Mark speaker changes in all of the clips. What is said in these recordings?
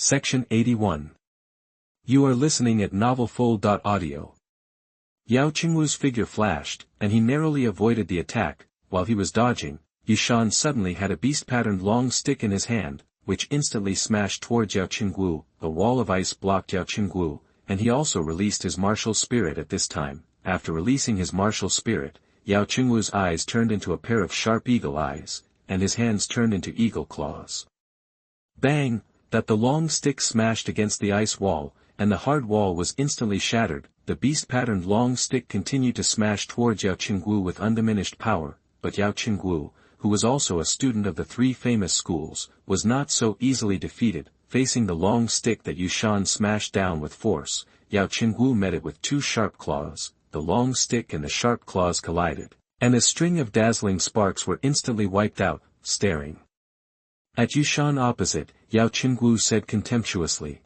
Speaker 1: Section 81. You are listening at novelfull.audio. Yao Qingwu's figure flashed, and he narrowly avoided the attack. While he was dodging, Yushan suddenly had a beast-patterned long stick in his hand, which instantly smashed towards Yao Qingwu. A wall of ice blocked Yao Qingwu, and he also released his martial spirit at this time. After releasing his martial spirit, Yao Qingwu's eyes turned into a pair of sharp eagle eyes, and his hands turned into eagle claws. Bang! That the long stick smashed against the ice wall, and the hard wall was instantly shattered. The beast-patterned long stick continued to smash towards Yao Qingwu with undiminished power, but Yao Qingwu, who was also a student of the three famous schools, was not so easily defeated. Facing the long stick that Yushan smashed down with force, Yao Qingwu met it with two sharp claws. The long stick and the sharp claws collided, and a string of dazzling sparks were instantly wiped out. Staring at Yushan opposite, Yao Qingwu said contemptuously.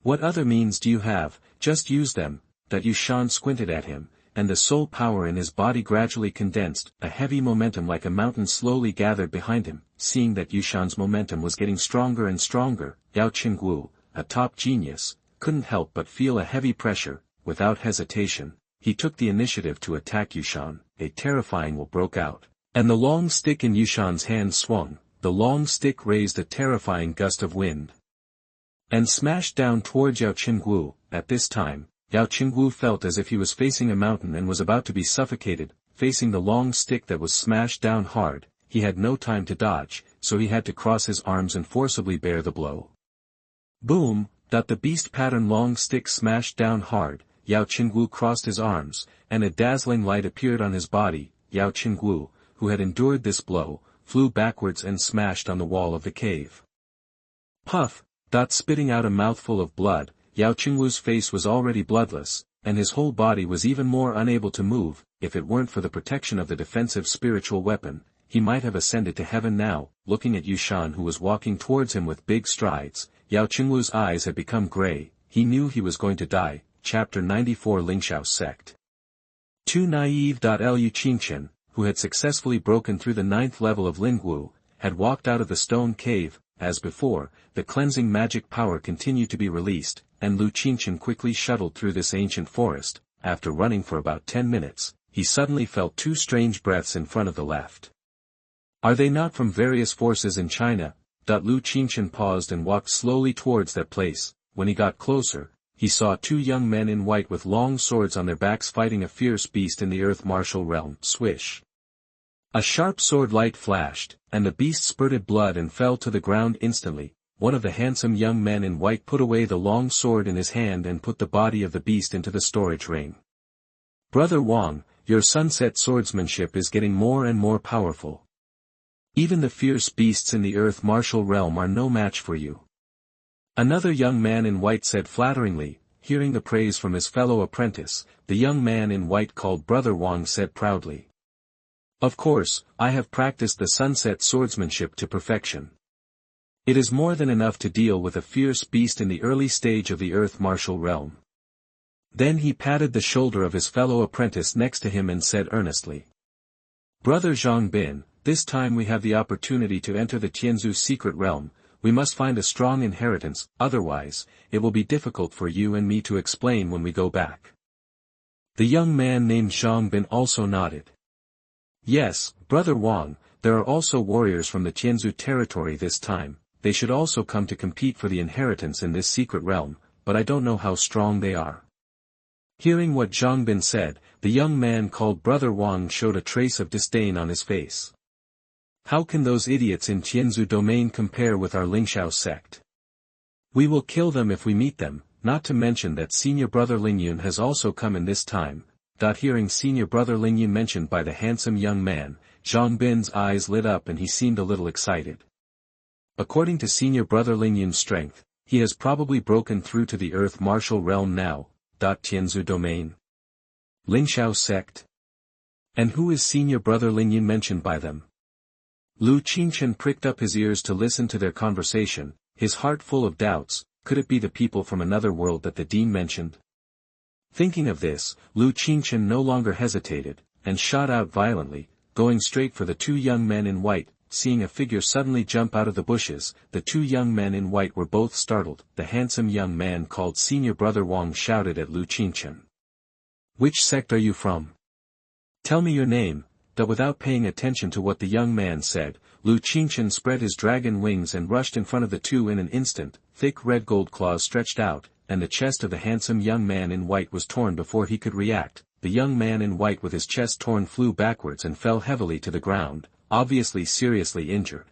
Speaker 1: What other means do you have? Just use them. That Yushan squinted at him, and the soul power in his body gradually condensed. A heavy momentum like a mountain slowly gathered behind him. Seeing that Yushan's momentum was getting stronger and stronger, Yao Qingwu, a top genius, couldn't help but feel a heavy pressure. Without hesitation, he took the initiative to attack Yushan. A terrifying will broke out, and the long stick in Yushan's hand swung. The long stick raised a terrifying gust of wind and smashed down towards Yao Qingwu. At this time, Yao Qingwu felt as if he was facing a mountain and was about to be suffocated. Facing the long stick that was smashed down hard, he had no time to dodge, so he had to cross his arms and forcibly bear the blow. Boom! That the beast-pattern long stick smashed down hard, Yao Qingwu crossed his arms, and a dazzling light appeared on his body. Yao Qingwu, who had endured this blow, flew backwards and smashed on the wall of the cave. Puff! Spitting out a mouthful of blood, Yao Qingwu's face was already bloodless, and his whole body was even more unable to move. If it weren't for the protection of the defensive spiritual weapon, he might have ascended to heaven now. Looking at Yushan, who was walking towards him with big strides, Yao Qingwu's eyes had become gray. He knew he was going to die. Chapter 94 Lingxiao Sect. Too naive. Lu Qingchen, who had successfully broken through the 9th level of Lingwu, had walked out of the stone cave. As before, the cleansing magic power continued to be released, and Lu Qingchen quickly shuttled through this ancient forest. After running for about 10 minutes, he suddenly felt two strange breaths in front of the left. Are they not from various forces in China? Lu Qingchen paused and walked slowly towards that place. When he got closer, he saw two young men in white with long swords on their backs fighting a fierce beast in the earth martial realm. Swish! A sharp sword light flashed, and the beast spurted blood and fell to the ground instantly. One of the handsome young men in white put away the long sword in his hand and put the body of the beast into the storage ring. Brother Wang, your sunset swordsmanship is getting more and more powerful. Even the fierce beasts in the earth martial realm are no match for you. Another young man in white said flatteringly. Hearing the praise from his fellow apprentice, the young man in white called Brother Wang said proudly. Of course, I have practiced the sunset swordsmanship to perfection. It is more than enough to deal with a fierce beast in the early stage of the earth martial realm. Then he patted the shoulder of his fellow apprentice next to him and said earnestly. Brother Zhongbin, this time we have the opportunity to enter the Tianzu secret realm. We must find a strong inheritance, otherwise, it will be difficult for you and me to explain when we go back. The young man named Zhongbin also nodded. Yes, Brother Wang, there are also warriors from the Tianzu territory this time. They should also come to compete for the inheritance in this secret realm, but I don't know how strong they are. Hearing what Zhongbin said, the young man called Brother Wang showed a trace of disdain on his face. How can those idiots in Tianzu domain compare with our Lingxiao sect? We will kill them if we meet them, not to mention that senior brother Lingyun has also come in this time. Hearing senior brother Lingyun mentioned by the handsome young man, Zhongbin's eyes lit up and he seemed a little excited. According to senior brother Lingyun's strength, he has probably broken through to the earth martial realm now. Tianzu domain. Lingxiao sect. And who is senior brother Lingyun mentioned by them? Lu Qingchen pricked up his ears to listen to their conversation, his heart full of doubts. Could it be the people from another world that the dean mentioned? Thinking of this, Lu Qingchen no longer hesitated, and shot out violently, going straight for the two young men in white. seeing a figure suddenly jump out of the bushes. The two young men in white were both startled. The handsome young man called Senior Brother Wang shouted at Qingchen. "Which sect are you from? Tell me your name." But without paying attention to what the young man said, Qingchen spread his dragon wings and rushed in front of the two in an instant. Thick red gold claws stretched out, and the chest of the handsome young man in white was torn before he could react. The young man in white with his chest torn flew backwards and fell heavily to the ground, obviously seriously injured.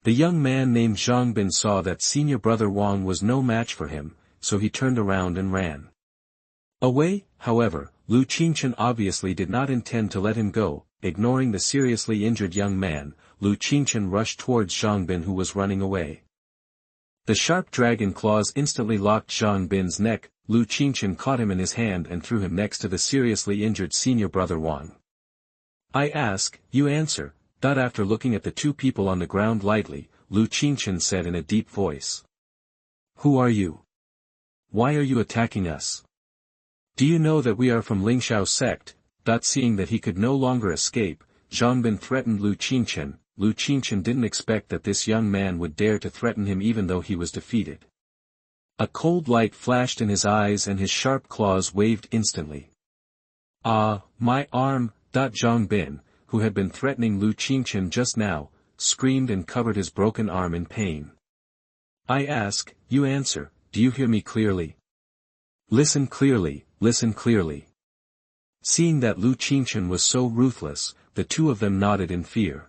Speaker 1: The young man named Zhangbin saw that Senior Brother Wang was no match for him, so he turned around and ran away. However, Qingchen obviously did not intend to let him go. Ignoring the seriously injured young man, Qingchen rushed towards Zhangbin who was running away. The sharp dragon claws instantly locked Zhangbin's neck. Qingchen caught him in his hand and threw him next to the seriously injured Senior Brother Wang. "I ask, you answer." After looking at the two people on the ground lightly, Qingchen said in a deep voice. "Who are you? Why are you attacking us? Do you know that we are from Lingxiao sect?" Seeing that he could no longer escape, Zhangbin threatened Qingchen. Qingchen didn't expect that this young man would dare to threaten him even though he was defeated. A cold light flashed in his eyes and his sharp claws waved instantly. "Ah, my arm!" Zhangbin, who had been threatening Qingchen just now, screamed and covered his broken arm in pain. "I ask, you answer, do you hear me clearly? Listen clearly, listen clearly." Seeing that Qingchen was so ruthless, the two of them nodded in fear.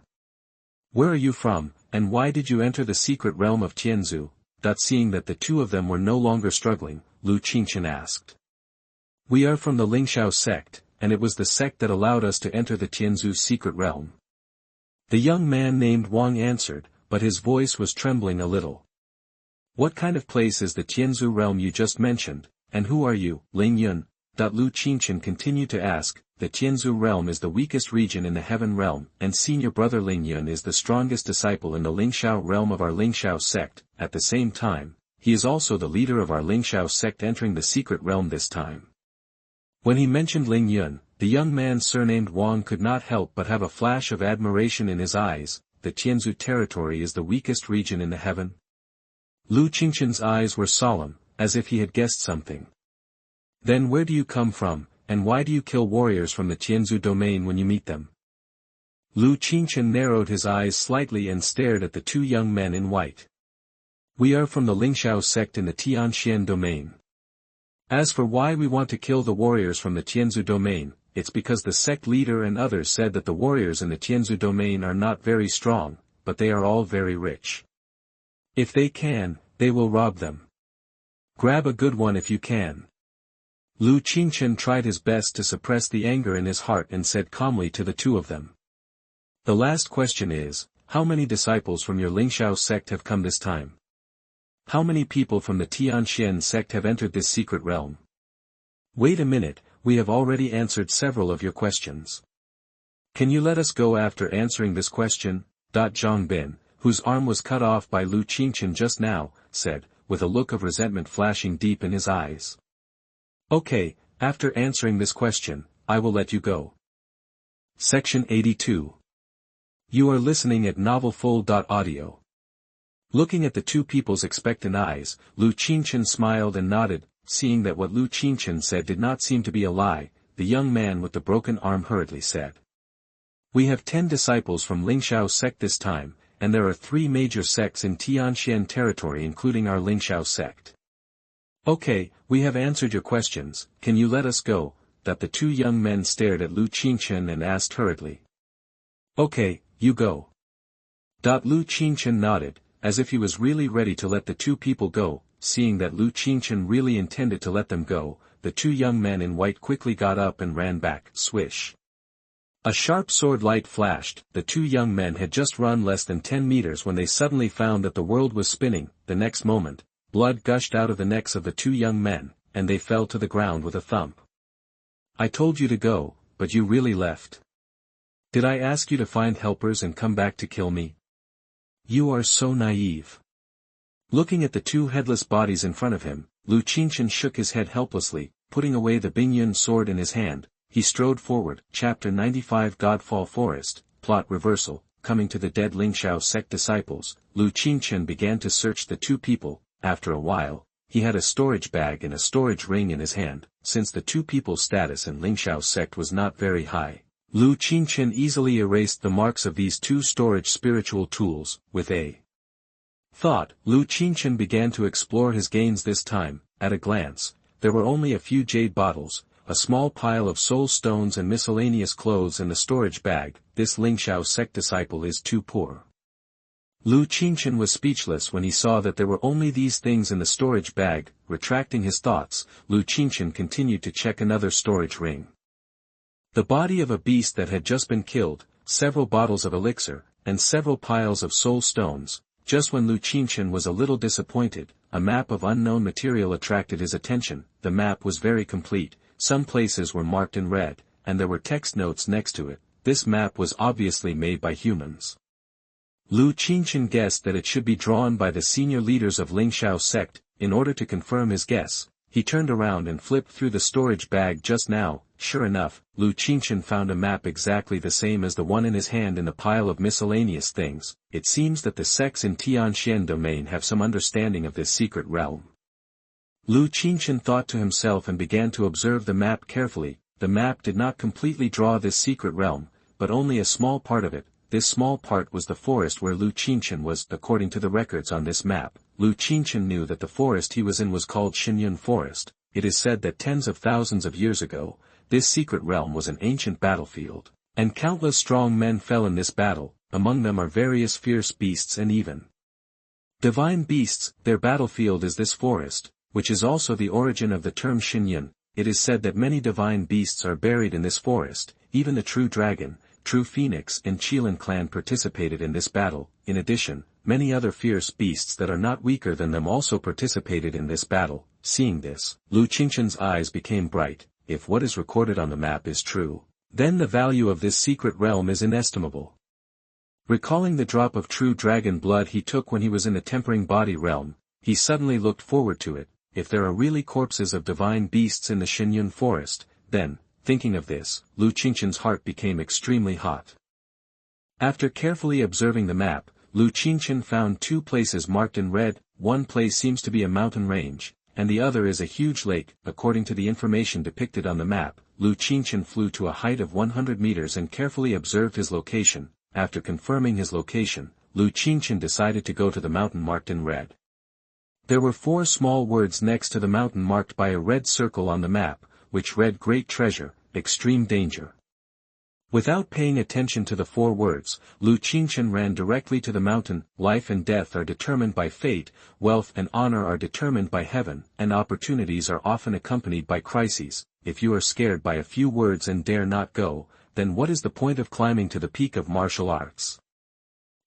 Speaker 1: "Where are you from, and why did you enter the secret realm of Tianzu?" Seeing that the two of them were no longer struggling, Qingchen asked. "We are from the Lingxiao sect, and it was the sect that allowed us to enter the Tianzu secret realm." The young man named Wang answered, but his voice was trembling a little. "What kind of place is the Tianzu realm you just mentioned, and who are you, Ling Yun?" Qingchen continued to ask. "The Tianzu realm is the weakest region in the heaven realm, and Senior Brother Ling Yun is the strongest disciple in the Lingxiao realm of our Lingxiao sect. At the same time, he is also the leader of our Lingxiao sect entering the secret realm this time." When he mentioned Ling Yun, the young man surnamed Wang could not help but have a flash of admiration in his eyes. "The Tianzu territory is the weakest region in the heaven?" Qingchen's eyes were solemn, as if he had guessed something. "Then where do you come from, and why do you kill warriors from the Tianzu domain when you meet them?" Qingchen narrowed his eyes slightly and stared at the two young men in white. "We are from the Lingxiao sect in the Tianxian domain. As for why we want to kill the warriors from the Tianzu domain, it's because the sect leader and others said that the warriors in the Tianzu domain are not very strong, but they are all very rich. If they can, they will rob them. Grab a good one if you can." Qingchen tried his best to suppress the anger in his heart and said calmly to the two of them. "The last question is, how many disciples from your Lingxiao sect have come this time? How many people from the Tianxian sect have entered this secret realm?" "Wait a minute, we have already answered several of your questions. Can you let us go after answering this question?" Zhangbin, whose arm was cut off by Qingchen just now, said, with a look of resentment flashing deep in his eyes. "Okay, after answering this question, I will let you go." Section 82. You are listening at NovelFull.audio. Looking at the two people's expectant eyes, Qingchen smiled and nodded. Seeing that what Qingchen said did not seem to be a lie, the young man with the broken arm hurriedly said. "We have 10 disciples from Lingxiao sect this time, and there are 3 major sects in Tianxian territory including our Lingxiao sect. Okay, we have answered your questions, can you let us go?" The two young men stared at Qingchen and asked hurriedly. "Okay, you go." Qingchen nodded, as if he was really ready to let the two people go. Seeing that Qingchen really intended to let them go, the two young men in white quickly got up and ran back. Swish. A sharp sword light flashed. The two young men had just run less than 10 meters when they suddenly found that the world was spinning. The next moment, blood gushed out of the necks of the two young men, and they fell to the ground with a thump. "I told you to go, but you really left. Did I ask you to find helpers and come back to kill me? You are so naive." Looking at the two headless bodies in front of him, Qingchen shook his head helplessly. Putting away the Bingyun sword in his hand, he strode forward. Chapter 95 Godfall Forest, Plot Reversal. coming to the dead Lingxiao sect disciples, Qingchen began to search the two people. After a while, he had a storage bag and a storage ring in his hand. Since the two people's status in Lingxiao sect was not very high, Qingchen easily erased the marks of these two storage spiritual tools. With a thought, Qingchen began to explore his gains this time. At a glance, there were only a few jade bottles, a small pile of soul stones and miscellaneous clothes in the storage bag. This Lingxiao sect disciple is too poor. Qingchen was speechless when he saw that there were only these things in the storage bag. Retracting his thoughts, Qingchen continued to check another storage ring. The body of a beast that had just been killed, several bottles of elixir, and several piles of soul stones. Just when Qingchen was a little disappointed, a map of unknown material attracted his attention. The map was very complete, some places were marked in red, and there were text notes next to it. This map was obviously made by humans. Qingchen guessed that it should be drawn by the senior leaders of Lingxiao sect. In order to confirm his guess, he turned around and flipped through the storage bag just now. Sure enough, Qingchen found a map exactly the same as the one in his hand in the pile of miscellaneous things. It seems that the sects in Tianxian domain have some understanding of this secret realm. Qingchen thought to himself and began to observe the map carefully. The map did not completely draw this secret realm, but only a small part of it. This small part was the forest where Qingchen was. According to the records on this map, Qingchen knew that the forest he was in was called Xinyun Forest. It is said that tens of thousands of years ago, this secret realm was an ancient battlefield, and countless strong men fell in this battle. Among them are various fierce beasts and even divine beasts. Their battlefield is this forest, which is also the origin of the term Xinyun. It is said that many divine beasts are buried in this forest. Even the true dragon, true phoenix and Qingchen clan participated in this battle. In addition, many other fierce beasts that are not weaker than them also participated in this battle. Seeing this, Qingchen's eyes became bright. If what is recorded on the map is true, then the value of this secret realm is inestimable. Recalling the drop of true dragon blood he took when he was in the tempering body realm, he suddenly looked forward to it. If there are really corpses of divine beasts in the Xinyun forest, then, thinking of this, Qingchen's heart became extremely hot. After carefully observing the map, Qingchen found two places marked in red. One place seems to be a mountain range, and the other is a huge lake. According to the information depicted on the map, Qingchen flew to a height of 100 meters and carefully observed his location. After confirming his location, Qingchen decided to go to the mountain marked in red. There were 4 small words next to the mountain marked by a red circle on the map, which read Great Treasure, Extreme Danger. Without paying attention to the 4 words, Qingchen ran directly to the mountain. Life and death are determined by fate, wealth and honor are determined by heaven, and opportunities are often accompanied by crises. If you are scared by a few words and dare not go, then what is the point of climbing to the peak of martial arts?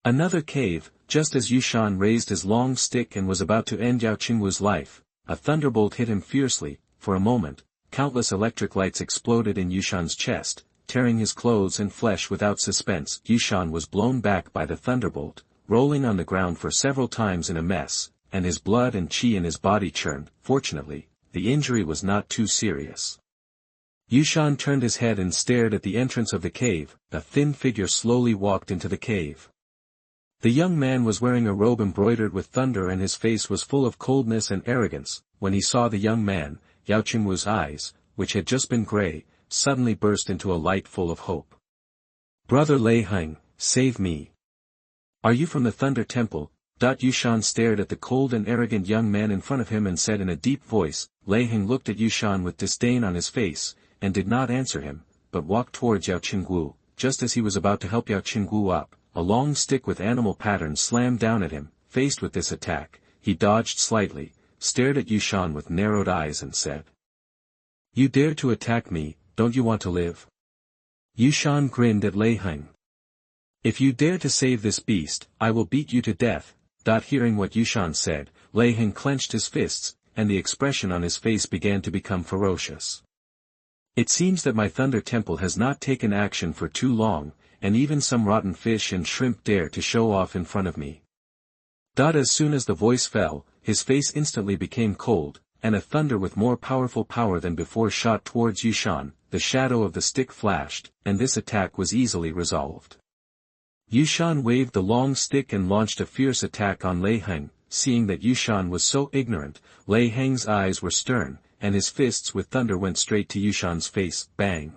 Speaker 1: Another cave. Just as Yushan raised his long stick and was about to end Yao Qingwu's life, a thunderbolt hit him fiercely. For a moment, countless electric lights exploded in Yushan's chest, tearing his clothes and flesh without suspense. Yushan was blown back by the thunderbolt, rolling on the ground for several times in a mess, and his blood and qi in his body churned. Fortunately, the injury was not too serious. Yushan turned his head and stared at the entrance of the cave. A thin figure slowly walked into the cave. The young man was wearing a robe embroidered with thunder and his face was full of coldness and arrogance. When he saw the young man, Yao Qingwu's eyes, which had just been gray, suddenly burst into a light full of hope. "Brother Lei Heng, save me. Are you from the Thunder Temple?" Yushan stared at the cold and arrogant young man in front of him and said in a deep voice. Lei Heng looked at Yushan with disdain on his face, and did not answer him, but walked towards Yao Qingwu. Just as he was about to help Yao Qingwu up, a long stick with animal patterns slammed down at him. Faced with this attack, he dodged slightly, stared at Yushan with narrowed eyes and said, "You dare to attack me, don't you want to live?" Yushan grinned at Lei Heng. "If you dare to save this beast, I will beat you to death." Hearing what Yushan said, Lei Heng clenched his fists, and the expression on his face began to become ferocious. "It seems that my Thunder Temple has not taken action for too long, and even some rotten fish and shrimp dare to show off in front of me." As soon as the voice fell, his face instantly became cold, and a thunder with more powerful power than before shot towards Yushan. The shadow of the stick flashed, and this attack was easily resolved. Yushan waved the long stick and launched a fierce attack on Lei Heng. Seeing that Yushan was so ignorant, Lei Heng's eyes were stern, and his fists with thunder went straight to Yushan's face. Bang!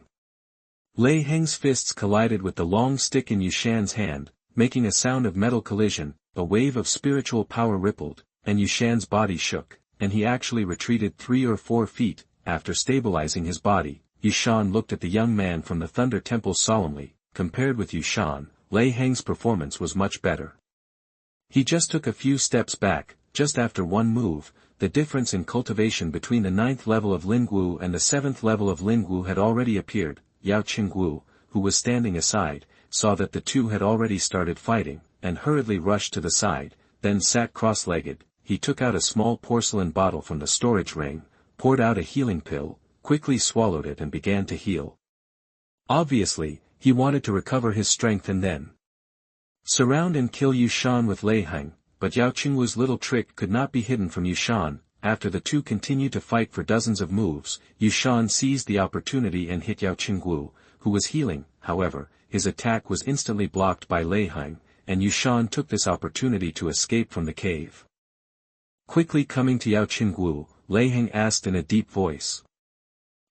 Speaker 1: Lei Heng's fists collided with the long stick in Yushan's hand, making a sound of metal collision. A wave of spiritual power rippled, and Yushan's body shook, and he actually retreated 3 or 4 feet. After stabilizing his body, Yushan looked at the young man from the Thunder Temple solemnly. Compared with Yushan, Lei Heng's performance was much better. He just took a few steps back. Just after one move, the difference in cultivation between the 9th level of Lingwu and the 7th level of Lingwu had already appeared. Yao Qingwu, who was standing aside, saw that the two had already started fighting, and hurriedly rushed to the side, then sat cross-legged. He took out a small porcelain bottle from the storage ring, poured out a healing pill, quickly swallowed it and began to heal. Obviously, he wanted to recover his strength and then surround and kill Yushan with Lei Heng, but Yao Qingwu's little trick could not be hidden from Yushan. After the two continued to fight for dozens of moves, Yushan seized the opportunity and hit Yao Qingwu, who was healing. However, his attack was instantly blocked by Lei Heng, and Yushan took this opportunity to escape from the cave. Quickly coming to Yao Qingwu, Lei Heng asked in a deep voice,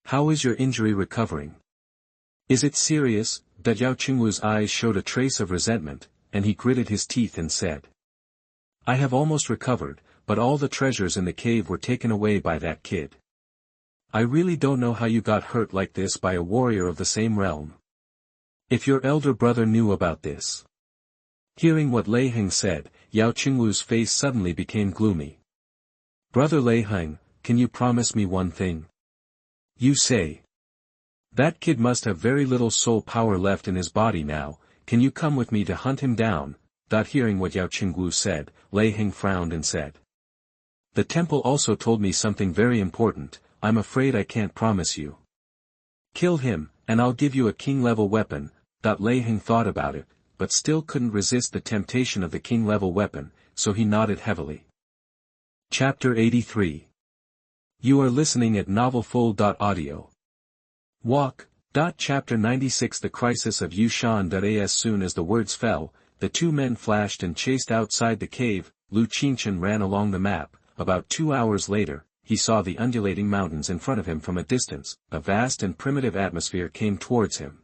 Speaker 1: "How is your injury recovering? Is it serious?" That Yao Qingwu's eyes showed a trace of resentment, and he gritted his teeth and said, "I have almost recovered, but all the treasures in the cave were taken away by that kid. I really don't know how you got hurt like this by a warrior of the same realm. If your elder brother knew about this." Hearing what Lei Heng said, Yao Qingwu's face suddenly became gloomy. "Brother Lei Heng, can you promise me one thing? You say that kid must have very little soul power left in his body now. Can you come with me to hunt him down?" Hearing what Yao Qingwu said, Lei Heng frowned and said, "The temple also told me something very important. I'm afraid I can't promise you. Kill him, and I'll give you a king-level weapon." Lei Heng thought about it, but still couldn't resist the temptation of the king-level weapon, so he nodded heavily. Chapter 83. You are listening at novelfull.audio. Walk. Chapter 96. The Crisis of Yushan. As soon as the words fell, the two men flashed and chased outside the cave. Qingchen ran along the map. About 2 hours later, he saw the undulating mountains in front of him from a distance. A vast and primitive atmosphere came towards him.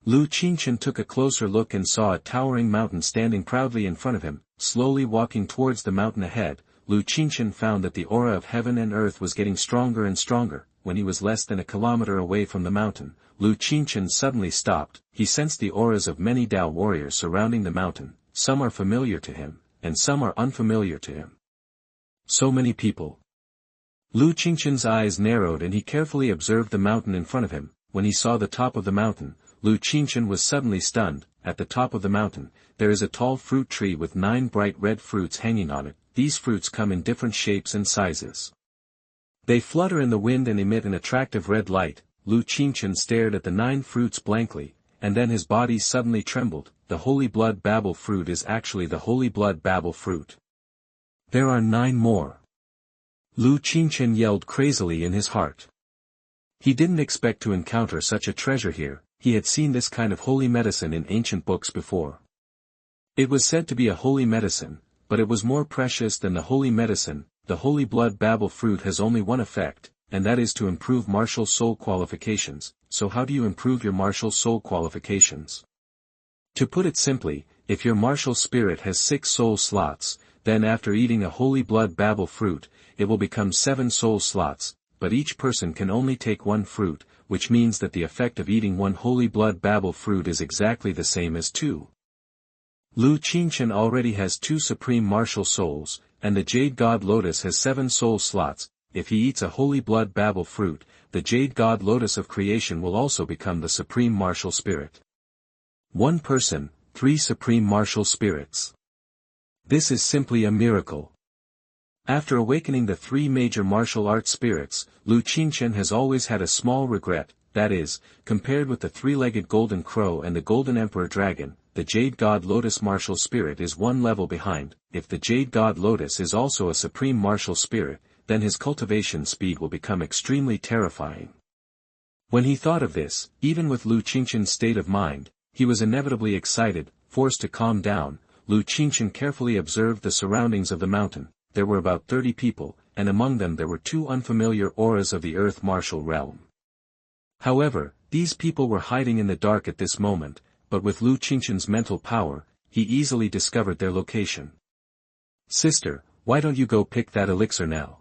Speaker 1: Qingchen took a closer look and saw a towering mountain standing proudly in front of him. Slowly walking towards the mountain ahead, Qingchen found that the aura of heaven and earth was getting stronger and stronger. When he was less than a kilometer away from the mountain, Qingchen suddenly stopped. He sensed the auras of many Dao warriors surrounding the mountain. Some are familiar to him, and some are unfamiliar to him. So many people. Qingchen's eyes narrowed and he carefully observed the mountain in front of him. When he saw the top of the mountain, Qingchen was suddenly stunned. At the top of the mountain, there is a tall fruit tree with 9 bright red fruits hanging on it. These fruits come in different shapes and sizes. They flutter in the wind and emit an attractive red light. Qingchen stared at the 9 fruits blankly, and then his body suddenly trembled. The Holy Blood Babel fruit is actually the Holy Blood Babel fruit. There are 9 more. Qingchen yelled crazily in his heart. He didn't expect to encounter such a treasure here. He had seen this kind of holy medicine in ancient books before. It was said to be a holy medicine, but it was more precious than the holy medicine. The Holy Blood Babel fruit has only one effect, and that is to improve martial soul qualifications. So how do you improve your martial soul qualifications? To put it simply, if your martial spirit has 6 soul slots, then after eating a Holy Blood Babel fruit, it will become 7 soul slots, but each person can only take 1 fruit, which means that the effect of eating 1 Holy Blood Babel fruit is exactly the same as 2. Qingchen already has 2 supreme martial souls, and the Jade God Lotus has 7 soul slots. If he eats a Holy Blood Babel fruit, the Jade God Lotus of creation will also become the supreme martial spirit. 1 person, 3 supreme martial spirits. This is simply a miracle. After awakening the 3 major martial arts spirits, Qingchen has always had a small regret. That is, compared with the 3-legged Golden Crow and the Golden Emperor Dragon, the Jade God Lotus martial spirit is 1 level behind. If the Jade God Lotus is also a supreme martial spirit, then his cultivation speed will become extremely terrifying. When he thought of this, even with Qingchen's state of mind, he was inevitably excited. forced to calm down, Qingchen carefully observed the surroundings of the mountain. There were about 30 people, and among them there were 2 unfamiliar auras of the earth martial realm. However, these people were hiding in the dark at this moment, but with Qingchen's mental power, he easily discovered their location. "Sister, why don't you go pick that elixir now?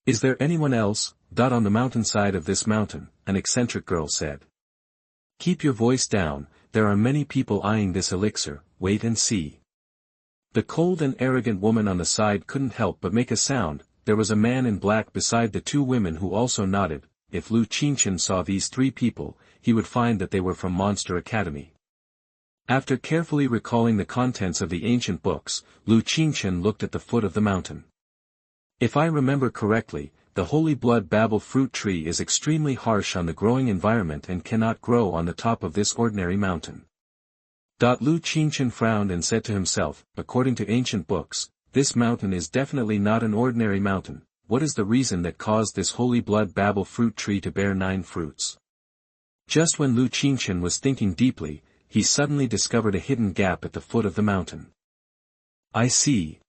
Speaker 1: Is there anyone else, on the mountainside of this mountain?" an eccentric girl said. "Keep your voice down, there are many people eyeing this elixir, wait and see." The cold and arrogant woman on the side couldn't help but make a sound. There was a man in black beside the 2 women who also nodded. If Qingchen saw these 3 people, he would find that they were from Monster Academy. After carefully recalling the contents of the ancient books, Qingchen looked at the foot of the mountain. "If I remember correctly, the holy blood babel fruit tree is extremely harsh on the growing environment and cannot grow on the top of this ordinary mountain." Qingchen frowned and said to himself, "According to ancient books, this mountain is definitely not an ordinary mountain. What is the reason that caused this holy blood babel fruit tree to bear 9 fruits?" Just when Qingchen was thinking deeply, he suddenly discovered a hidden gap at the foot of the mountain. "I see."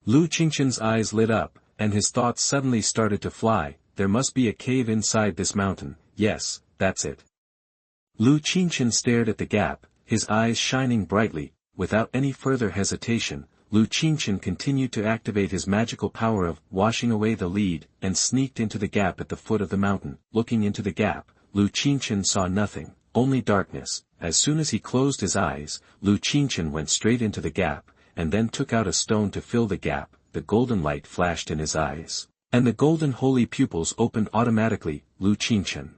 Speaker 1: Qingchen's eyes lit up, and his thoughts suddenly started to fly. There must be a cave inside this mountain. Yes, that's it. Qingchen stared at the gap, his eyes shining brightly. Without any further hesitation, Qingchen continued to activate his magical power of washing away the lead, and sneaked into the gap at the foot of the mountain. Looking into the gap, Qingchen saw nothing, only darkness. As soon as he closed his eyes, Qingchen went straight into the gap, and then took out a stone to fill the gap. The golden light flashed in his eyes, and the golden holy pupils opened automatically. Qingchen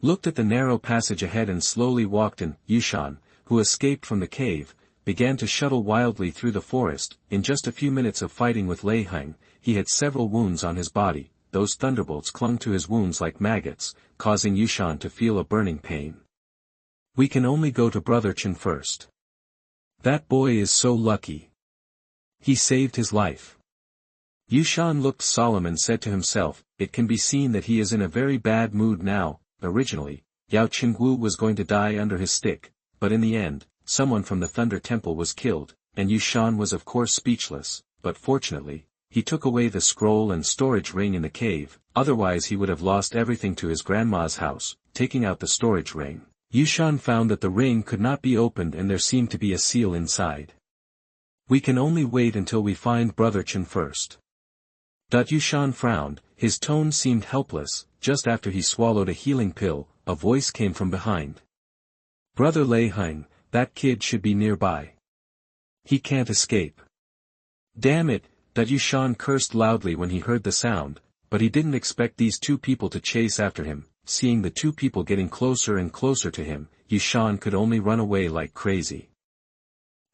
Speaker 1: looked at the narrow passage ahead and slowly walked in. Yushan, who escaped from the cave, began to shuttle wildly through the forest. In just a few minutes of fighting with Lei Heng, he had several wounds on his body. Those thunderbolts clung to his wounds like maggots, causing Yushan to feel a burning pain. "We can only go to Brother Chen first. That boy is so lucky. He saved his life." Yushan looked solemn and said to himself, "It can be seen that he is in a very bad mood now." Originally, Yao Qingwu was going to die under his stick, but in the end, someone from the Thunder Temple was killed, and Yushan was of course speechless, but fortunately, he took away the scroll and storage ring in the cave, otherwise he would have lost everything to his grandma's house. Taking out the storage ring, Yushan found that the ring could not be opened and there seemed to be a seal inside. "We can only wait until we find Brother Chen first." Yushan frowned, his tone seemed helpless. Just after he swallowed a healing pill, a voice came from behind. "Brother Lei Heng, that kid should be nearby. He can't escape." "Damn it," Yushan cursed loudly when he heard the sound, but he didn't expect these 2 people to chase after him. Seeing the 2 people getting closer and closer to him, Yushan could only run away like crazy.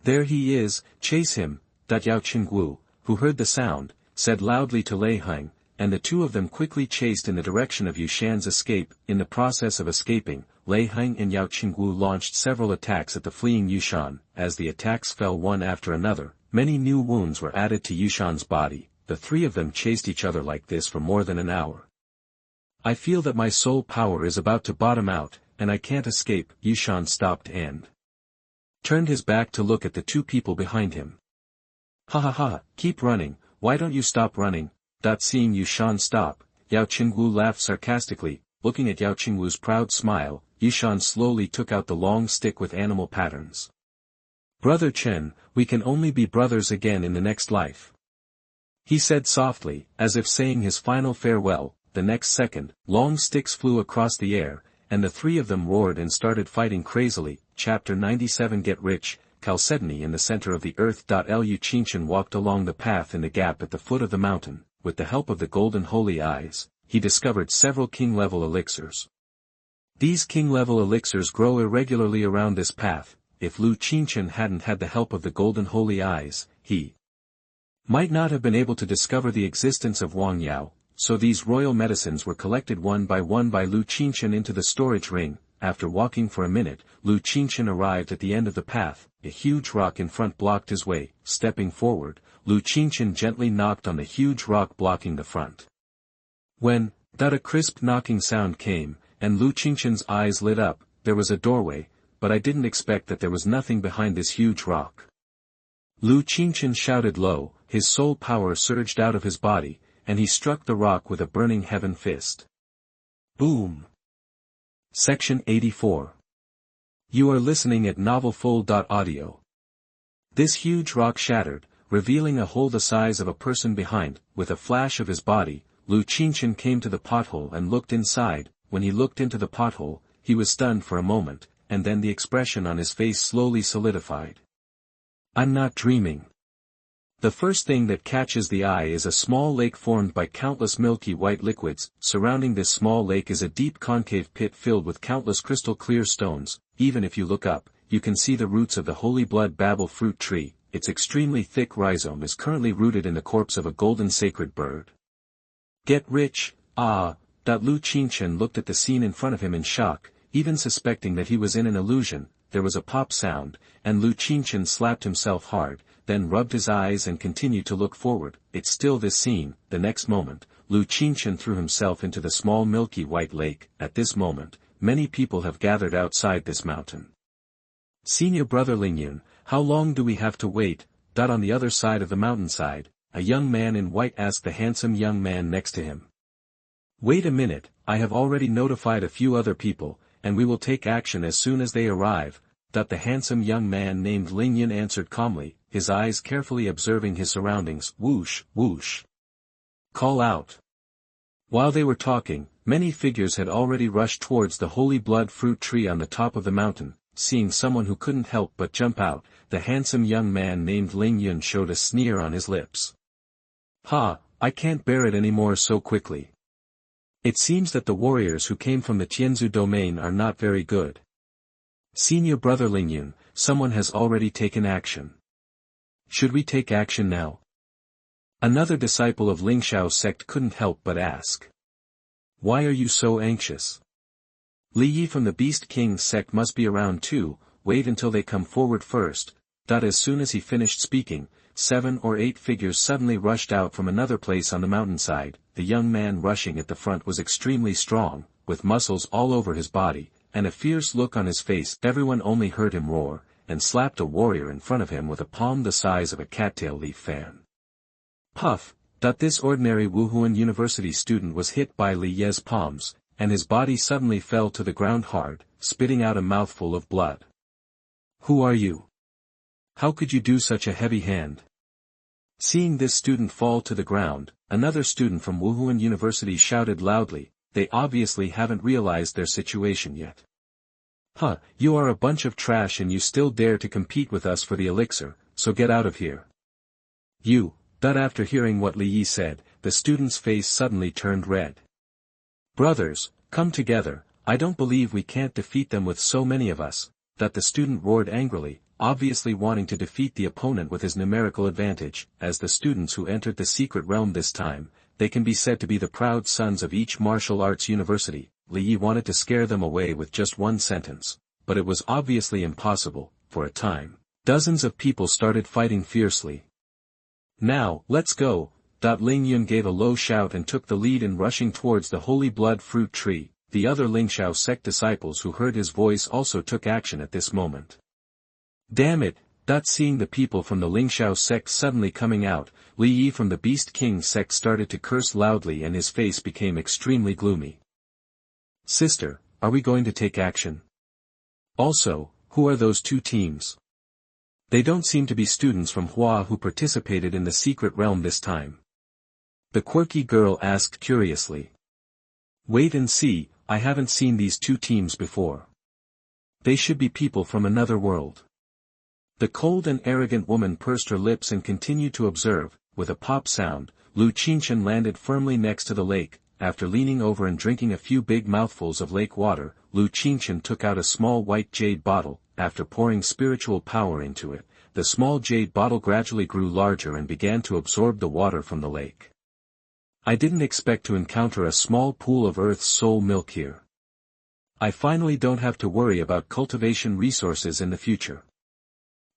Speaker 1: "There he is, chase him," Yao Qingwu, who heard the sound, said loudly to Lei Heng, and the 2 of them quickly chased in the direction of Yushan's escape. In the process of escaping, Lei Heng and Yao Qingwu launched several attacks at the fleeing Yushan. As the attacks fell one after another, many new wounds were added to Yushan's body. The 3 of them chased each other like this for more than an hour. "I feel that my soul power is about to bottom out, and I can't escape." Yushan stopped and turned his back to look at the 2 people behind him. "Ha ha ha, keep running, why don't you stop running?" Seeing Yushan stop, Yao Qingwu laughed sarcastically. Looking at Yao Qingwu's proud smile, Yushan slowly took out the long stick with animal patterns. "Brother Chen, we can only be brothers again in the next life," he said softly, as if saying his final farewell. The next second, long sticks flew across the air, and the 3 of them roared and started fighting crazily. Chapter 97 Get Rich, Chalcedony in the center of the earth. Qingchen walked along the path in the gap at the foot of the mountain. With the help of the golden holy eyes, he discovered several king-level elixirs. These king-level elixirs grow irregularly around this path. If Qingchen hadn't had the help of the golden holy eyes, he might not have been able to discover the existence of Wang Yao, so these royal medicines were collected one by Qingchen into the storage ring. After walking for a minute, Qingchen arrived at the end of the path. A huge rock in front blocked his way. Stepping forward, Qingchen gently knocked on the huge rock blocking the front. When a crisp knocking sound came, and Qingchen's eyes lit up, there was a doorway. but I didn't expect that there was nothing behind this huge rock. Qingchen shouted low, his soul power surged out of his body, and he struck the rock with a burning heaven fist. Boom! Section 84. You are listening at NovelFull.audio. This huge rock shattered, revealing a hole the size of a person behind. With a flash of his body, Qingchen came to the pothole and looked inside. When he looked into the pothole, he was stunned for a moment, and then the expression on his face slowly solidified. I'm not dreaming. The first thing that catches the eye is a small lake formed by countless milky white liquids. Surrounding this small lake is a deep concave pit filled with countless crystal clear stones. Even if you look up, you can see the roots of the holy blood babel fruit tree. Its extremely thick rhizome is currently rooted in the corpse of a golden sacred bird. Get rich, ah! Qingchen looked at the scene in front of him in shock, even suspecting that he was in an illusion. There was a pop sound, and Qingchen slapped himself hard, then rubbed his eyes and continued to look forward. It's still this scene. The next moment, Qingchen threw himself into the small milky white lake. At this moment, many people have gathered outside this mountain. Senior brother Lingyun, how long do we have to wait? On the other side of the mountainside, a young man in white asked the handsome young man next to him. Wait a minute, I have already notified a few other people, and we will take action as soon as they arrive. The handsome young man named Lingyun answered calmly, his eyes carefully observing his surroundings. Whoosh, whoosh. Call out. While they were talking, many figures had already rushed towards the holy blood fruit tree on the top of the mountain. Seeing someone who couldn't help but jump out, the handsome young man named Lingyun showed a sneer on his lips. Ha, I can't bear it anymore so quickly. It seems that the warriors who came from the Tianzu domain are not very good. Senior brother Lingyun, someone has already taken action. Should we take action now? Another disciple of Lingxiao sect couldn't help but ask. Why are you so anxious? Li Yi from the Beast King sect must be around too. Wait until they come forward first. As soon as he finished speaking, 7 or 8 figures suddenly rushed out from another place on the mountainside. The young man rushing at the front was extremely strong, with muscles all over his body, and a fierce look on his face. Everyone only heard him roar, and slapped a warrior in front of him with a palm the size of a cattail leaf fan. Puff! This ordinary Wuhuan University student was hit by Li Ye's palms, and his body suddenly fell to the ground hard, spitting out a mouthful of blood. Who are you? How could you do such a heavy hand? Seeing this student fall to the ground, another student from Wuhuan University shouted loudly, they obviously haven't realized their situation yet. Huh, you are a bunch of trash and you still dare to compete with us for the elixir, so get out of here. You, after hearing what Li Yi said, the student's face suddenly turned red. Brothers, come together, I don't believe we can't defeat them with so many of us. The student roared angrily, obviously wanting to defeat the opponent with his numerical advantage. As the students who entered the secret realm this time, they can be said to be the proud sons of each martial arts university. Li Yi wanted to scare them away with just one sentence, but it was obviously impossible. For a time, dozens of people started fighting fiercely. Now, let's go. Lingyun gave a low shout and took the lead in rushing towards the holy blood fruit tree. The other Lingxiao sect disciples who heard his voice also took action at this moment. Damn it! Seeing the people from the Lingxiao sect suddenly coming out, Li Yi from the Beast King sect started to curse loudly and his face became extremely gloomy. Sister, are we going to take action? Also, who are those 2 teams? They don't seem to be students from Hua who participated in the secret realm this time. The quirky girl asked curiously. Wait and see, I haven't seen these 2 teams before. They should be people from another world. The cold and arrogant woman pursed her lips and continued to observe. With a pop sound, Qingchen landed firmly next to the lake. After leaning over and drinking a few big mouthfuls of lake water, Qingchen took out a small white jade bottle. After pouring spiritual power into it, the small jade bottle gradually grew larger and began to absorb the water from the lake. I didn't expect to encounter a small pool of Earth's soul milk here. I finally don't have to worry about cultivation resources in the future.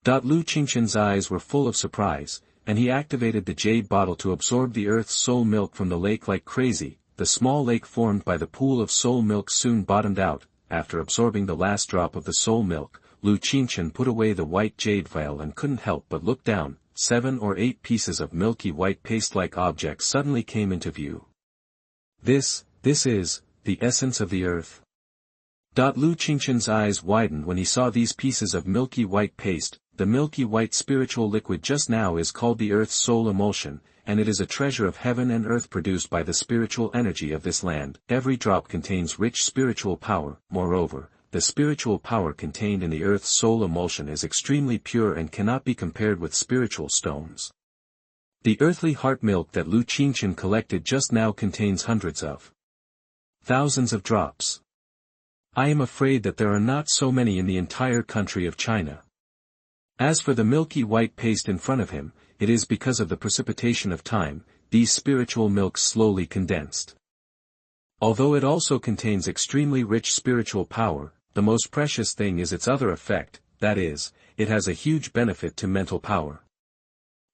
Speaker 1: Qingchen's eyes were full of surprise, and he activated the jade bottle to absorb the Earth's soul milk from the lake like crazy. The small lake formed by the pool of soul milk soon bottomed out. after absorbing the last drop of the soul milk, Qingchen put away the white jade vial and couldn't help but look down. 7 or 8 pieces of milky white paste-like objects suddenly came into view. This is the essence of the earth. Qingchen's eyes widened when he saw these pieces of milky white paste. The milky white spiritual liquid just now is called the earth's soul emulsion, and it is a treasure of heaven and earth produced by the spiritual energy of this land. Every drop contains rich spiritual power. Moreover, the spiritual power contained in the earth's soul emulsion is extremely pure and cannot be compared with spiritual stones. The earthly heart milk that Qingchen collected just now contains hundreds of thousands of drops. I am afraid that there are not so many in the entire country of China. As for the milky white paste in front of him, it is because of the precipitation of time, these spiritual milks slowly condensed. Although it also contains extremely rich spiritual power, the most precious thing is its other effect, that is, it has a huge benefit to mental power.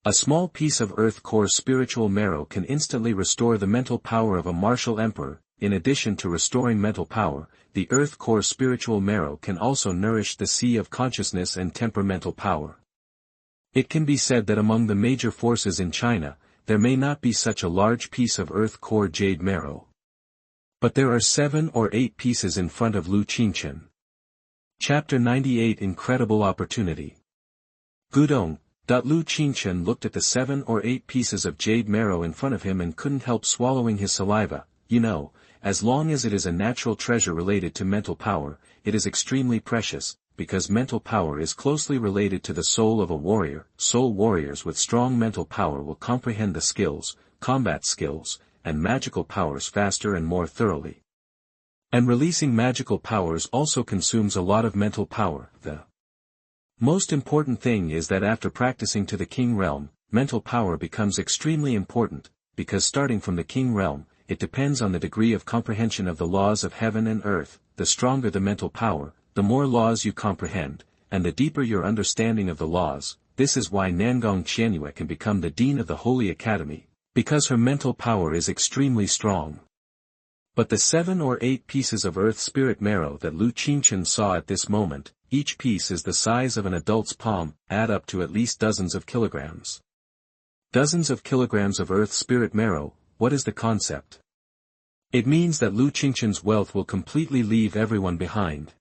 Speaker 1: A small piece of earth core spiritual marrow can instantly restore the mental power of a martial emperor. In addition to restoring mental power, the earth core spiritual marrow can also nourish the sea of consciousness and temperamental power. It can be said that among the major forces in China, there may not be such a large piece of earth core jade marrow. But there are 7 or 8 pieces in front of Qingchen. Chapter 98 Incredible Opportunity. Gudong. Qingchen looked at the 7 or 8 pieces of jade marrow in front of him and couldn't help swallowing his saliva. You know, as long as it is a natural treasure related to mental power, it is extremely precious, because mental power is closely related to the soul of a warrior. Soul warriors with strong mental power will comprehend the skills, combat skills, and magical powers faster and more thoroughly. And releasing magical powers also consumes a lot of mental power. The most important thing is that after practicing to the king realm, mental power becomes extremely important, because starting from the king realm, it depends on the degree of comprehension of the laws of heaven and earth. The stronger the mental power, the more laws you comprehend, and the deeper your understanding of the laws. This is why Nangong Qianyue can become the dean of the Holy Academy, because her mental power is extremely strong. But the 7 or 8 pieces of earth spirit marrow that Qingchen saw at this moment, each piece is the size of an adult's palm, add up to at least dozens of kilograms. Dozens of kilograms of earth spirit marrow. What is the concept? It means that Qingchen's wealth will completely leave everyone behind.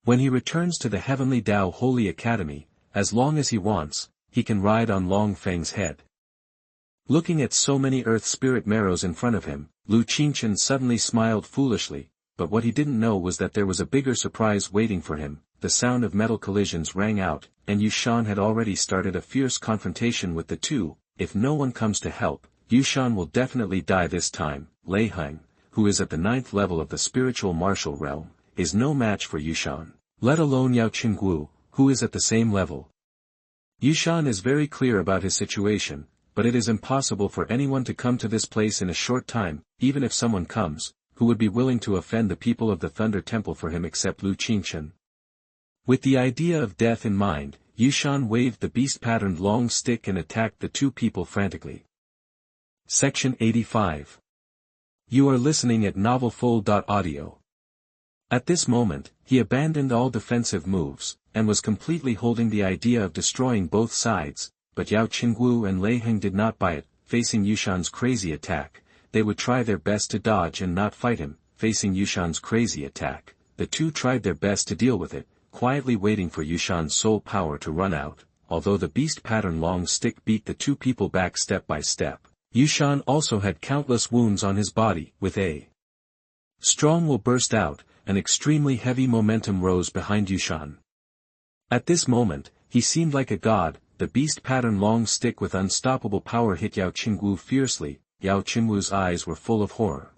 Speaker 1: When he returns to the Heavenly Tao Holy Academy, as long as he wants, he can ride on Long Feng's head. Looking at so many earth spirit marrows in front of him, Qingchen suddenly smiled foolishly, but what he didn't know was that there was a bigger surprise waiting for him. The sound of metal collisions rang out, and Yushan had already started a fierce confrontation with the two. If no one comes to help, Yushan will definitely die this time. Lei Heng, who is at the 9th level of the spiritual martial realm, is no match for Yushan, let alone Yao Qingguo, who is at the same level. Yushan is very clear about his situation, but it is impossible for anyone to come to this place in a short time. Even if someone comes, who would be willing to offend the people of the Thunder Temple for him except Qingchen? With the idea of death in mind, Yushan waved the beast-patterned long stick and attacked the two people frantically. Section 85. You are listening at novelfull.audio. At this moment, he abandoned all defensive moves, and was completely holding the idea of destroying both sides, but Yao Qingguo and Lei Heng did not buy it. Facing Yushan's crazy attack, they would try their best to dodge and not fight him. Facing Yushan's crazy attack, the two tried their best to deal with it, quietly waiting for Yushan's soul power to run out. Although the beast-pattern long stick beat the two people back step by step, Yushan also had countless wounds on his body. With a strong will burst out, an extremely heavy momentum rose behind Yushan. At this moment, he seemed like a god. The beast-pattern long stick with unstoppable power hit Yao Qingguo fiercely. Yao Qingguo's eyes were full of horror.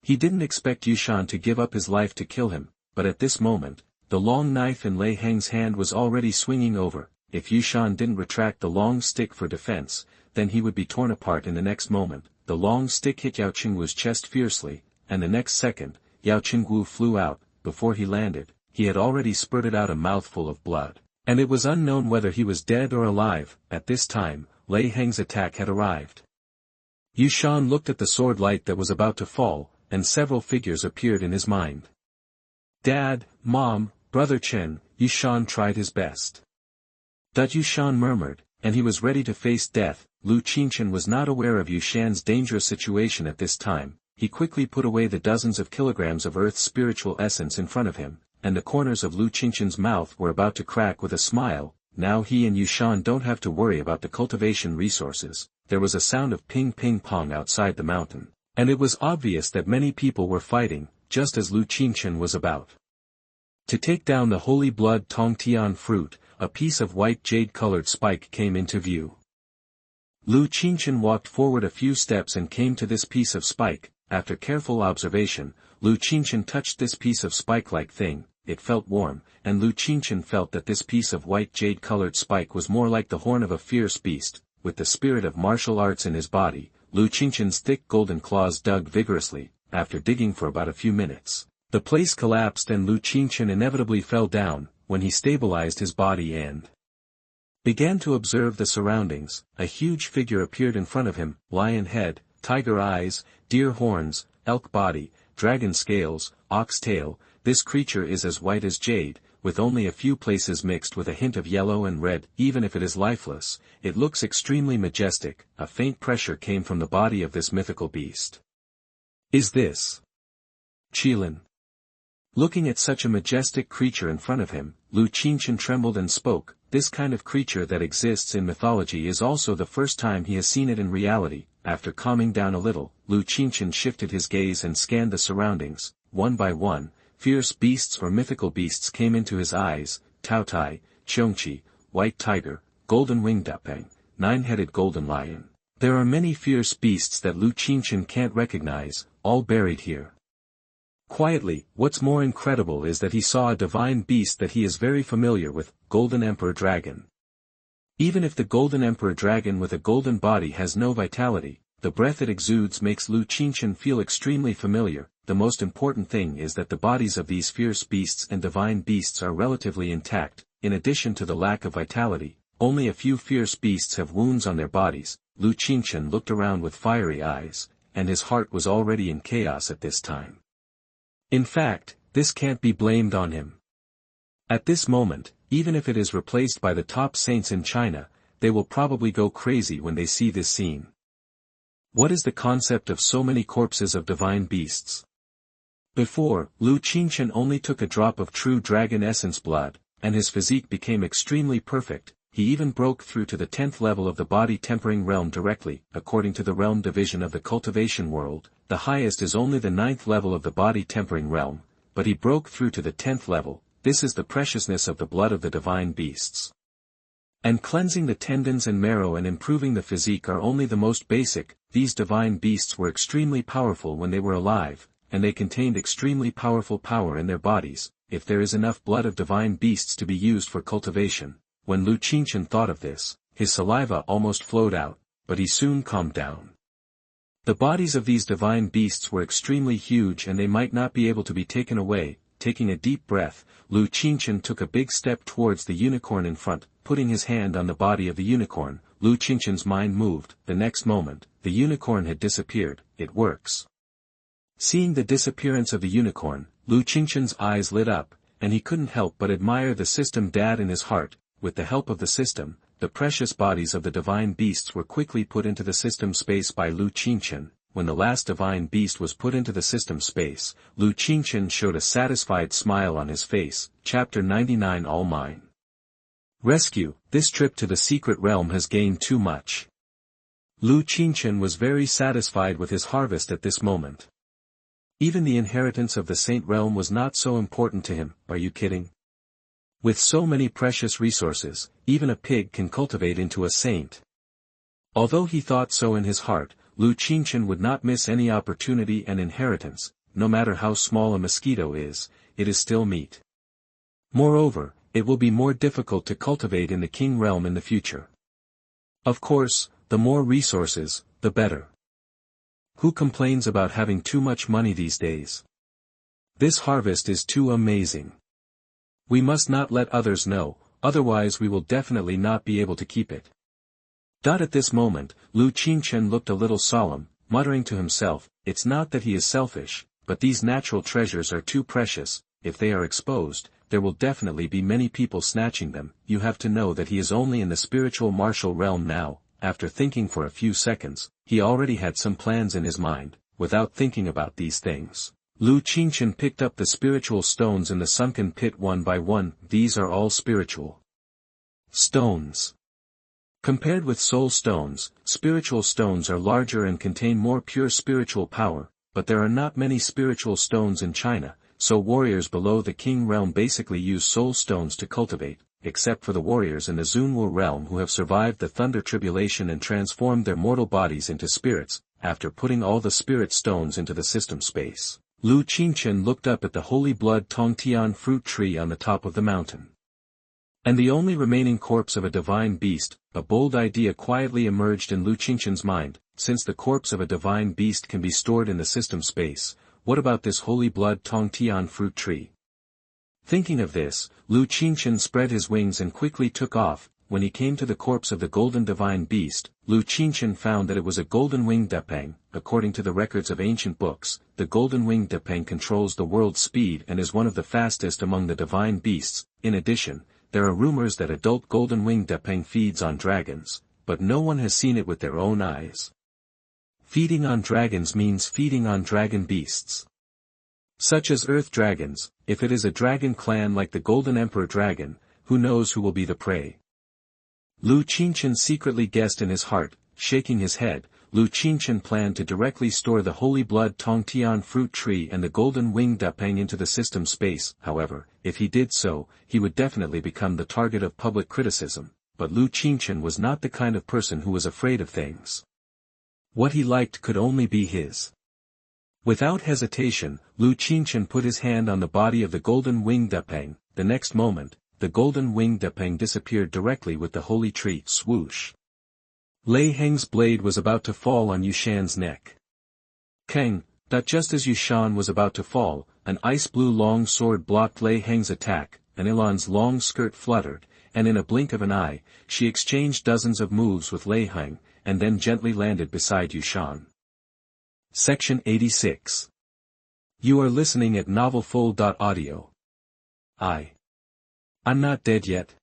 Speaker 1: He didn't expect Yushan to give up his life to kill him, but at this moment, the long knife in Lei Heng's hand was already swinging over. If Yushan didn't retract the long stick for defense, then he would be torn apart in the next moment. The long stick hit Yao Qingguo's chest fiercely, and the next second, Yao Qingguo flew out. Before he landed, he had already spurted out a mouthful of blood, and it was unknown whether he was dead or alive. At this time, Lei Heng's attack had arrived. Yushan looked at the sword light that was about to fall, and several figures appeared in his mind. Dad, Mom, Brother Chen, Yushan tried his best. Yushan murmured, and he was ready to face death. Qingchen was not aware of Yushan's dangerous situation at this time. He quickly put away the dozens of kilograms of Earth's spiritual essence in front of him, and the corners of Qingchen's mouth were about to crack with a smile. Now he and Yushan don't have to worry about the cultivation resources. There was a sound of ping ping pong outside the mountain, and it was obvious that many people were fighting, just as Qingchen was about to take down the holy blood Tongtian fruit. A piece of white jade-colored spike came into view. Qingchen walked forward a few steps and came to this piece of spike. After careful observation, Qingchen touched this piece of spike-like thing. It felt warm, and Qingchen felt that this piece of white jade-colored spike was more like the horn of a fierce beast. With the spirit of martial arts in his body, Qingchen's thick golden claws dug vigorously. After digging for about a few minutes, the place collapsed and Qingchen inevitably fell down. When he stabilized his body and began to observe the surroundings, a huge figure appeared in front of him: lion head, tiger eyes, deer horns, elk body, dragon scales, ox tail. This creature is as white as jade, with only a few places mixed with a hint of yellow and red. Even if it is lifeless, it looks extremely majestic. A faint pressure came from the body of this mythical beast. Is this Qilin? Looking at such a majestic creature in front of him, Qingchen trembled and spoke. This kind of creature that exists in mythology is also the first time he has seen it in reality. After calming down a little, Qingchen shifted his gaze and scanned the surroundings. One by one, fierce beasts or mythical beasts came into his eyes: Taotai, Qiongqi, white tiger, golden winged dapeng, nine-headed golden lion. There are many fierce beasts that Qingchen can't recognize, all buried here. Quietly, what's more incredible is that he saw a divine beast that he is very familiar with: Golden Emperor Dragon. Even if the Golden Emperor Dragon with a golden body has no vitality, the breath it exudes makes Qingchen feel extremely familiar. The most important thing is that the bodies of these fierce beasts and divine beasts are relatively intact. In addition to the lack of vitality, only a few fierce beasts have wounds on their bodies. Qingchen looked around with fiery eyes, and his heart was already in chaos at this time. In fact, this can't be blamed on him. At this moment, even if it is replaced by the top saints in China, they will probably go crazy when they see this scene. What is the concept of so many corpses of divine beasts? Before, Qingchen only took a drop of true dragon essence blood, and his physique became extremely perfect. He even broke through to the 10th level of the body tempering realm directly. According to the realm division of the cultivation world, the highest is only the 9th level of the body tempering realm, but he broke through to the 10th level. This is the preciousness of the blood of the divine beasts. And cleansing the tendons and marrow and improving the physique are only the most basic. These divine beasts were extremely powerful when they were alive, and they contained extremely powerful power in their bodies. If there is enough blood of divine beasts to be used for cultivation. When Qingchen thought of this, his saliva almost flowed out, but he soon calmed down. The bodies of these divine beasts were extremely huge and they might not be able to be taken away. Taking a deep breath, Qingchen took a big step towards the unicorn in front. Putting his hand on the body of the unicorn, Qingchen's mind moved. The next moment, the unicorn had disappeared. It works. Seeing the disappearance of the unicorn, Qingchen's eyes lit up, and he couldn't help but admire the system dad in his heart. With the help of the system, the precious bodies of the divine beasts were quickly put into the system space by Qingchen. When the last divine beast was put into the system space, Qingchen showed a satisfied smile on his face. Chapter 99 All Mine. Rescue. This trip to the secret realm has gained too much. Qingchen was very satisfied with his harvest at this moment. Even the inheritance of the saint realm was not so important to him. Are you kidding? With so many precious resources, even a pig can cultivate into a saint. Although he thought so in his heart, Qingchen would not miss any opportunity and inheritance. No matter how small a mosquito is, it is still meat. Moreover, it will be more difficult to cultivate in the king realm in the future. Of course, the more resources, the better. Who complains about having too much money these days? This harvest is too amazing. We must not let others know, otherwise we will definitely not be able to keep it. At this moment, Qingchen looked a little solemn, muttering to himself, it's not that he is selfish, but these natural treasures are too precious. if they are exposed, there will definitely be many people snatching them. You have to know that he is only in the spiritual martial realm now. After thinking for a few seconds, he already had some plans in his mind. Without thinking about these things, Qingchen picked up the spiritual stones in the sunken pit one by one. These are all spiritual stones. Compared with soul stones, spiritual stones are larger and contain more pure spiritual power, but there are not many spiritual stones in China, so warriors below the king realm basically use soul stones to cultivate, except for the warriors in the Zunwu realm who have survived the thunder tribulation and transformed their mortal bodies into spirits. After putting all the spirit stones into the system space, Qingchen looked up at the holy blood Tongtian fruit tree on the top of the mountain. And the only remaining corpse of a divine beast. A bold idea quietly emerged in Qingchen's mind. Since the corpse of a divine beast can be stored in the system space, what about this holy blood Tongtian fruit tree? Thinking of this, Qingchen spread his wings and quickly took off. When he came to the corpse of the golden divine beast, Qingchen found that it was a golden-winged depang. According to the records of ancient books, the golden-winged depang controls the world's speed and is one of the fastest among the divine beasts. In addition, there are rumors that adult golden-winged depang feeds on dragons, but no one has seen it with their own eyes. Feeding on dragons means feeding on dragon beasts, such as earth dragons. If it is a dragon clan like the Golden Emperor Dragon, who knows who will be the prey? Qingchen secretly guessed in his heart. Shaking his head, Qingchen planned to directly store the holy blood Tongtian fruit tree and the golden winged depang into the system space. However, if he did so, he would definitely become the target of public criticism. But Qingchen was not the kind of person who was afraid of things. What he liked could only be his. Without hesitation, Qingchen put his hand on the body of the golden winged depang. The next moment, the golden winged depang disappeared directly with the holy tree. Swoosh! Lei Heng's blade was about to fall on Yushan's neck. Kang, just as Yushan was about to fall, an ice-blue long sword blocked Lei Heng's attack. Anilan's long skirt fluttered, and in a blink of an eye, she exchanged dozens of moves with Lei Heng, and then gently landed beside Yushan. Section 86. You are listening at novelfull.audio. I'm not dead yet.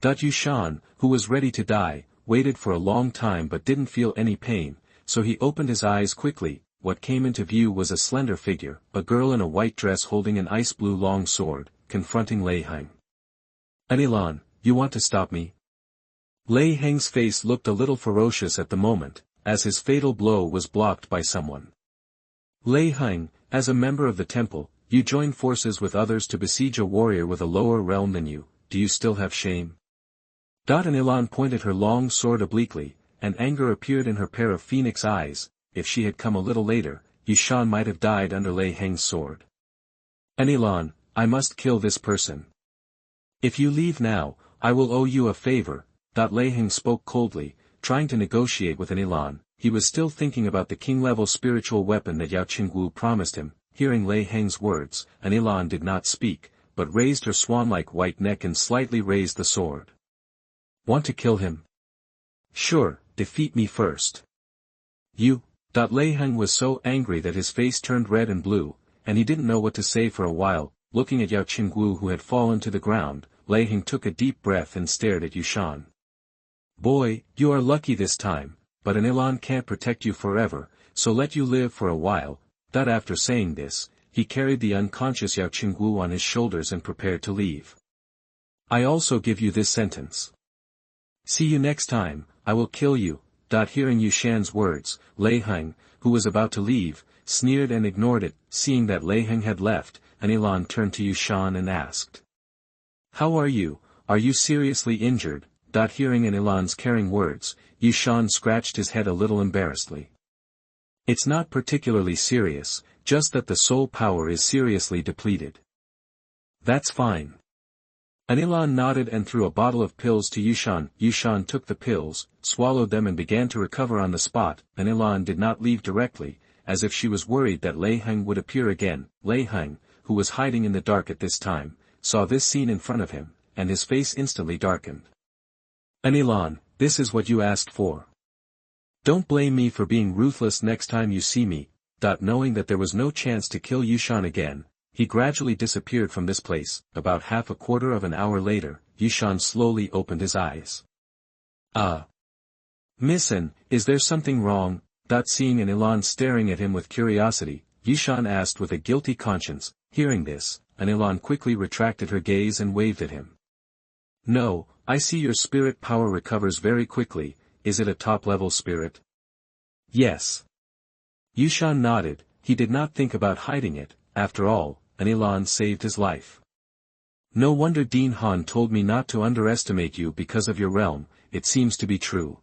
Speaker 1: Yushan, who was ready to die, waited for a long time but didn't feel any pain, so he opened his eyes quickly. What came into view was a slender figure, a girl in a white dress holding an ice-blue long sword, confronting Lei Heng. Anilan, you want to stop me? Lei Heng's face looked a little ferocious at the moment, as his fatal blow was blocked by someone. Lei Heng, as a member of the temple, you joined forces with others to besiege a warrior with a lower realm than you. Do you still have shame? Anilan pointed her long sword obliquely, and anger appeared in her pair of phoenix eyes. If she had come a little later, Yushan might have died under Lei Heng's sword. Anilan, I must kill this person. If you leave now, I will owe you a favor. Lei Heng spoke coldly, trying to negotiate with Anilan. He was still thinking about the king-level spiritual weapon that Yao Qingwu promised him. Hearing Lei Heng's words, Anilan did not speak, but raised her swan-like white neck and slightly raised the sword. Want to kill him? Sure, defeat me first. You. Lei Heng was so angry that his face turned red and blue, and he didn't know what to say for a while. Looking at Yao Qingwu who had fallen to the ground, Lei Heng took a deep breath and stared at Yushan. Boy, you are lucky this time, but Anilan can't protect you forever, so let you live for a while. After saying this, he carried the unconscious Yao Qingwu on his shoulders and prepared to leave. I also give you this sentence. See you next time, I will kill you. Hearing Yushan's words, Lei Heng, who was about to leave, sneered and ignored it. Seeing that Lei Heng had left, Anilan turned to Yushan and asked. How are you? Are you seriously injured? Hearing Anilan's caring words, Yushan scratched his head a little embarrassedly. It's not particularly serious, just that the soul power is seriously depleted. That's fine. Anilan nodded and threw a bottle of pills to Yushan. Yushan took the pills, swallowed them and began to recover on the spot. Anilan did not leave directly, as if she was worried that Lei Heng would appear again. Lei Heng, who was hiding in the dark at this time, saw this scene in front of him, and his face instantly darkened. Anilan, this is what you asked for. Don't blame me for being ruthless next time you see me. Knowing that there was no chance to kill Yushan again, he gradually disappeared from this place. About half a quarter of an hour later, Yushan slowly opened his eyes. Missin, is there something wrong? Seeing an Elan staring at him with curiosity, Yushan asked with a guilty conscience. Hearing this, an Elan quickly retracted her gaze and waved at him. No, I see your spirit power recovers very quickly. Is it a top-level spirit? Yes. Yushan nodded. He did not think about hiding it. After all, an Elan saved his life. No wonder Dean Han told me not to underestimate you because of your realm. It seems to be true.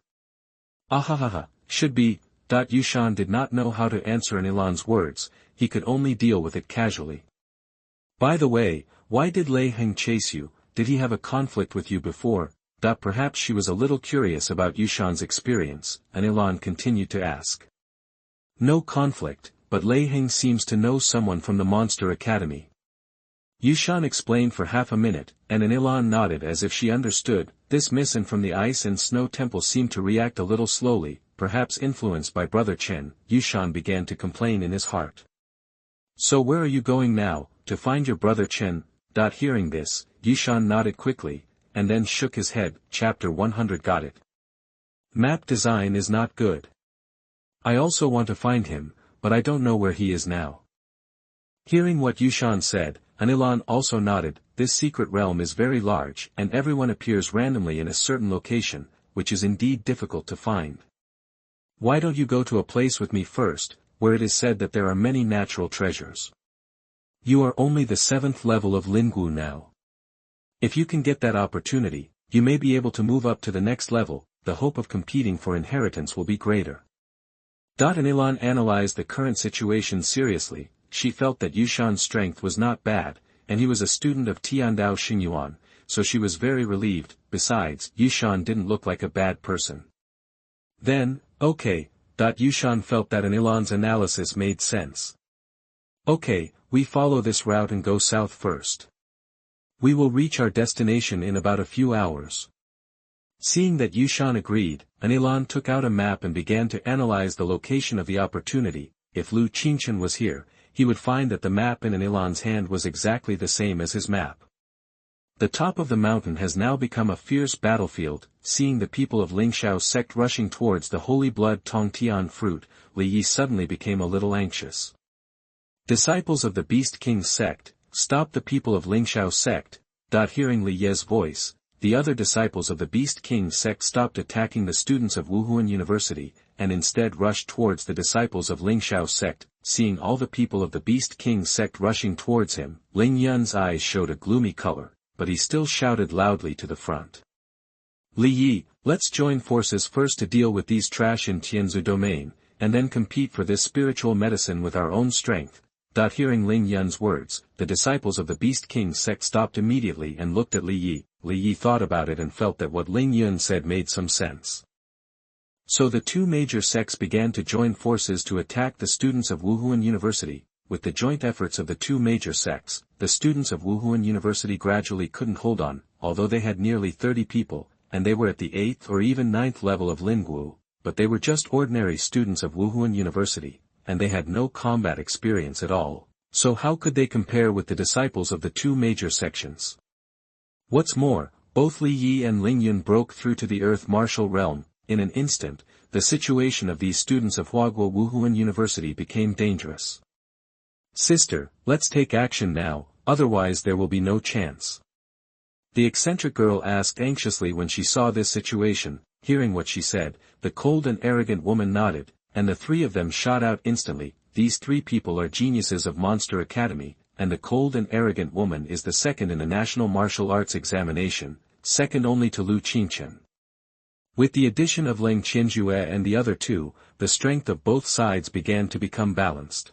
Speaker 1: Ahahaha, should be. Yushan did not know how to answer an Elan's words. He could only deal with it casually. By the way, why did Lei Heng chase you? Did he have a conflict with you before? Perhaps she was a little curious about Yushan's experience, and Elan continued to ask. No conflict, but Lei Heng seems to know someone from the Monster Academy. Yushan explained for half a minute, and an Elan nodded as if she understood. This Missin from the Ice and Snow Temple seemed to react a little slowly, perhaps influenced by Brother Chen. Yushan began to complain in his heart. So where are you going now? To find your brother Chen? Hearing this, Yushan nodded quickly, and then shook his head. Chapter 100. Got it. Map design is not good. I also want to find him, but I don't know where he is now. Hearing what Yushan said, an Elan also nodded. This secret realm is very large and everyone appears randomly in a certain location, which is indeed difficult to find. Why don't you go to a place with me first, where it is said that there are many natural treasures? You are only the 7th level of Lingwu now. If you can get that opportunity, you may be able to move up to the next level. The hope of competing for inheritance will be greater. An Elan analyzed the current situation seriously. She felt that Yushan's strength was not bad, and he was a student of Tiandao Xingyuan, so she was very relieved. Besides, Yushan didn't look like a bad person. Then, okay. Yushan felt that an Elan's analysis made sense. Okay, we follow this route and go south first. We will reach our destination in about a few hours. Seeing that Yushan agreed, an Elan took out a map and began to analyze the location of the opportunity. If Lu Qingchen was here, he would find that the map in an Elan's hand was exactly the same as his map. The top of the mountain has now become a fierce battlefield. Seeing the people of Lingxiao's sect rushing towards the holy blood Tongtian fruit, Li Yi suddenly became a little anxious. Disciples of the Beast King's sect, stop the people of Lingxiao's sect. Hearing Li Ye's voice, the other disciples of the Beast King's sect stopped attacking the students of Wuhuan University, and instead rushed towards the disciples of Lingxiao's sect. Seeing all the people of the Beast King's sect rushing towards him, Ling Yun's eyes showed a gloomy color, but he still shouted loudly to the front. Li Yi, let's join forces first to deal with these trash in Tianzu domain, and then compete for this spiritual medicine with our own strength. Hearing Ling Yun's words, the disciples of the Beast King's sect stopped immediately and looked at Li Yi. Li Yi thought about it and felt that what Ling Yun said made some sense. So the two major sects began to join forces to attack the students of Wuhuan University. With the joint efforts of the two major sects, the students of Wuhuan University gradually couldn't hold on, although they had nearly 30 people, and they were at the 8th or even 9th level of Lingwu, but they were just ordinary students of Wuhuan University, and they had no combat experience at all, so how could they compare with the disciples of the two major sections? What's more, both Li Yi and Ling Yun broke through to the Earth Martial Realm. In an instant, the situation of these students of Huaguo Wuhuan University became dangerous. Sister, let's take action now, otherwise there will be no chance. The eccentric girl asked anxiously when she saw this situation. Hearing what she said, the cold and arrogant woman nodded, and the three of them shot out instantly. These three people are geniuses of Monster Academy, and the cold and arrogant woman is the second in the National Martial Arts Examination, second only to Lu Qingchen. With the addition of Leng Qianjue and the other two, the strength of both sides began to become balanced.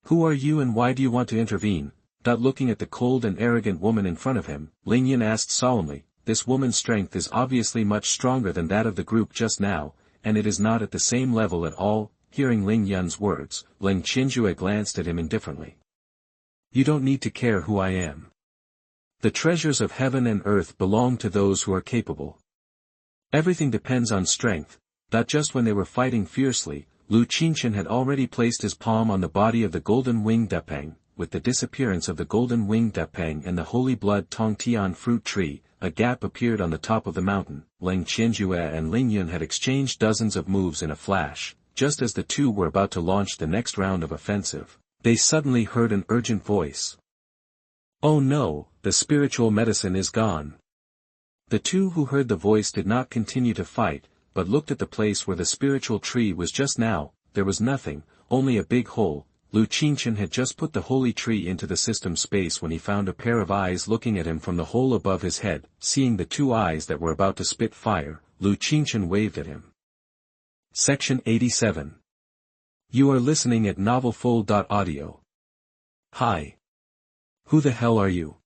Speaker 1: Who are you and why do you want to intervene? Looking at the cold and arrogant woman in front of him, Ling Yun asked solemnly. This woman's strength is obviously much stronger than that of the group just now, and it is not at the same level at all. Hearing Ling Yun's words, Leng Qianjue glanced at him indifferently. You don't need to care who I am. The treasures of heaven and earth belong to those who are capable. Everything depends on strength. Just when they were fighting fiercely, Lu Qingchen had already placed his palm on the body of the golden-winged Depeng. with the disappearance of the golden-winged Dapeng and the holy blood Tongtian fruit tree, a gap appeared on the top of the mountain. Ling Qianjue and Ling Yun had exchanged dozens of moves in a flash. Just as the two were about to launch the next round of offensive, they suddenly heard an urgent voice. "Oh no, the spiritual medicine is gone." The two who heard the voice did not continue to fight, but looked at the place where the spiritual tree was just now. There was nothing, only a big hole. Qingchen had just put the holy tree into the system space when he found a pair of eyes looking at him from the hole above his head. Seeing the two eyes that were about to spit fire, Qingchen waved at him. Section 87. You are listening at novelfull.audio. Hi. Who the hell are you?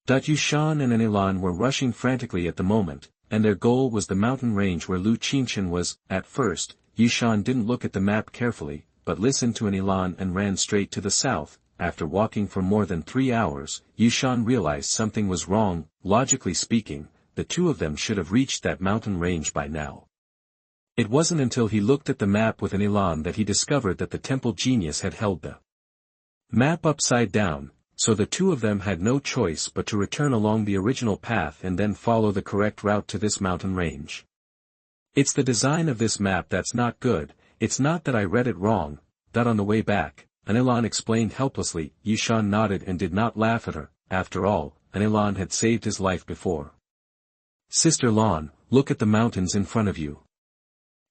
Speaker 1: Yushan and Anilan were rushing frantically at the moment, and their goal was the mountain range where Qingchen was. At first, Yushan didn't look at the map carefully, but listened to Anilan and ran straight to the south. After walking for more than 3 hours, Yushan realized something was wrong. Logically speaking, the two of them should have reached that mountain range by now. It wasn't until he looked at the map with Anilan that he discovered that the temple genius had held the map upside down, so the two of them had no choice but to return along the original path and then follow the correct route to this mountain range. It's the design of this map that's not good. It's not that I read it wrong, that on the way back, Anilan explained helplessly. Yushan nodded and did not laugh at her. After all, Anilan had saved his life before. Sister Lan, look at the mountains in front of you.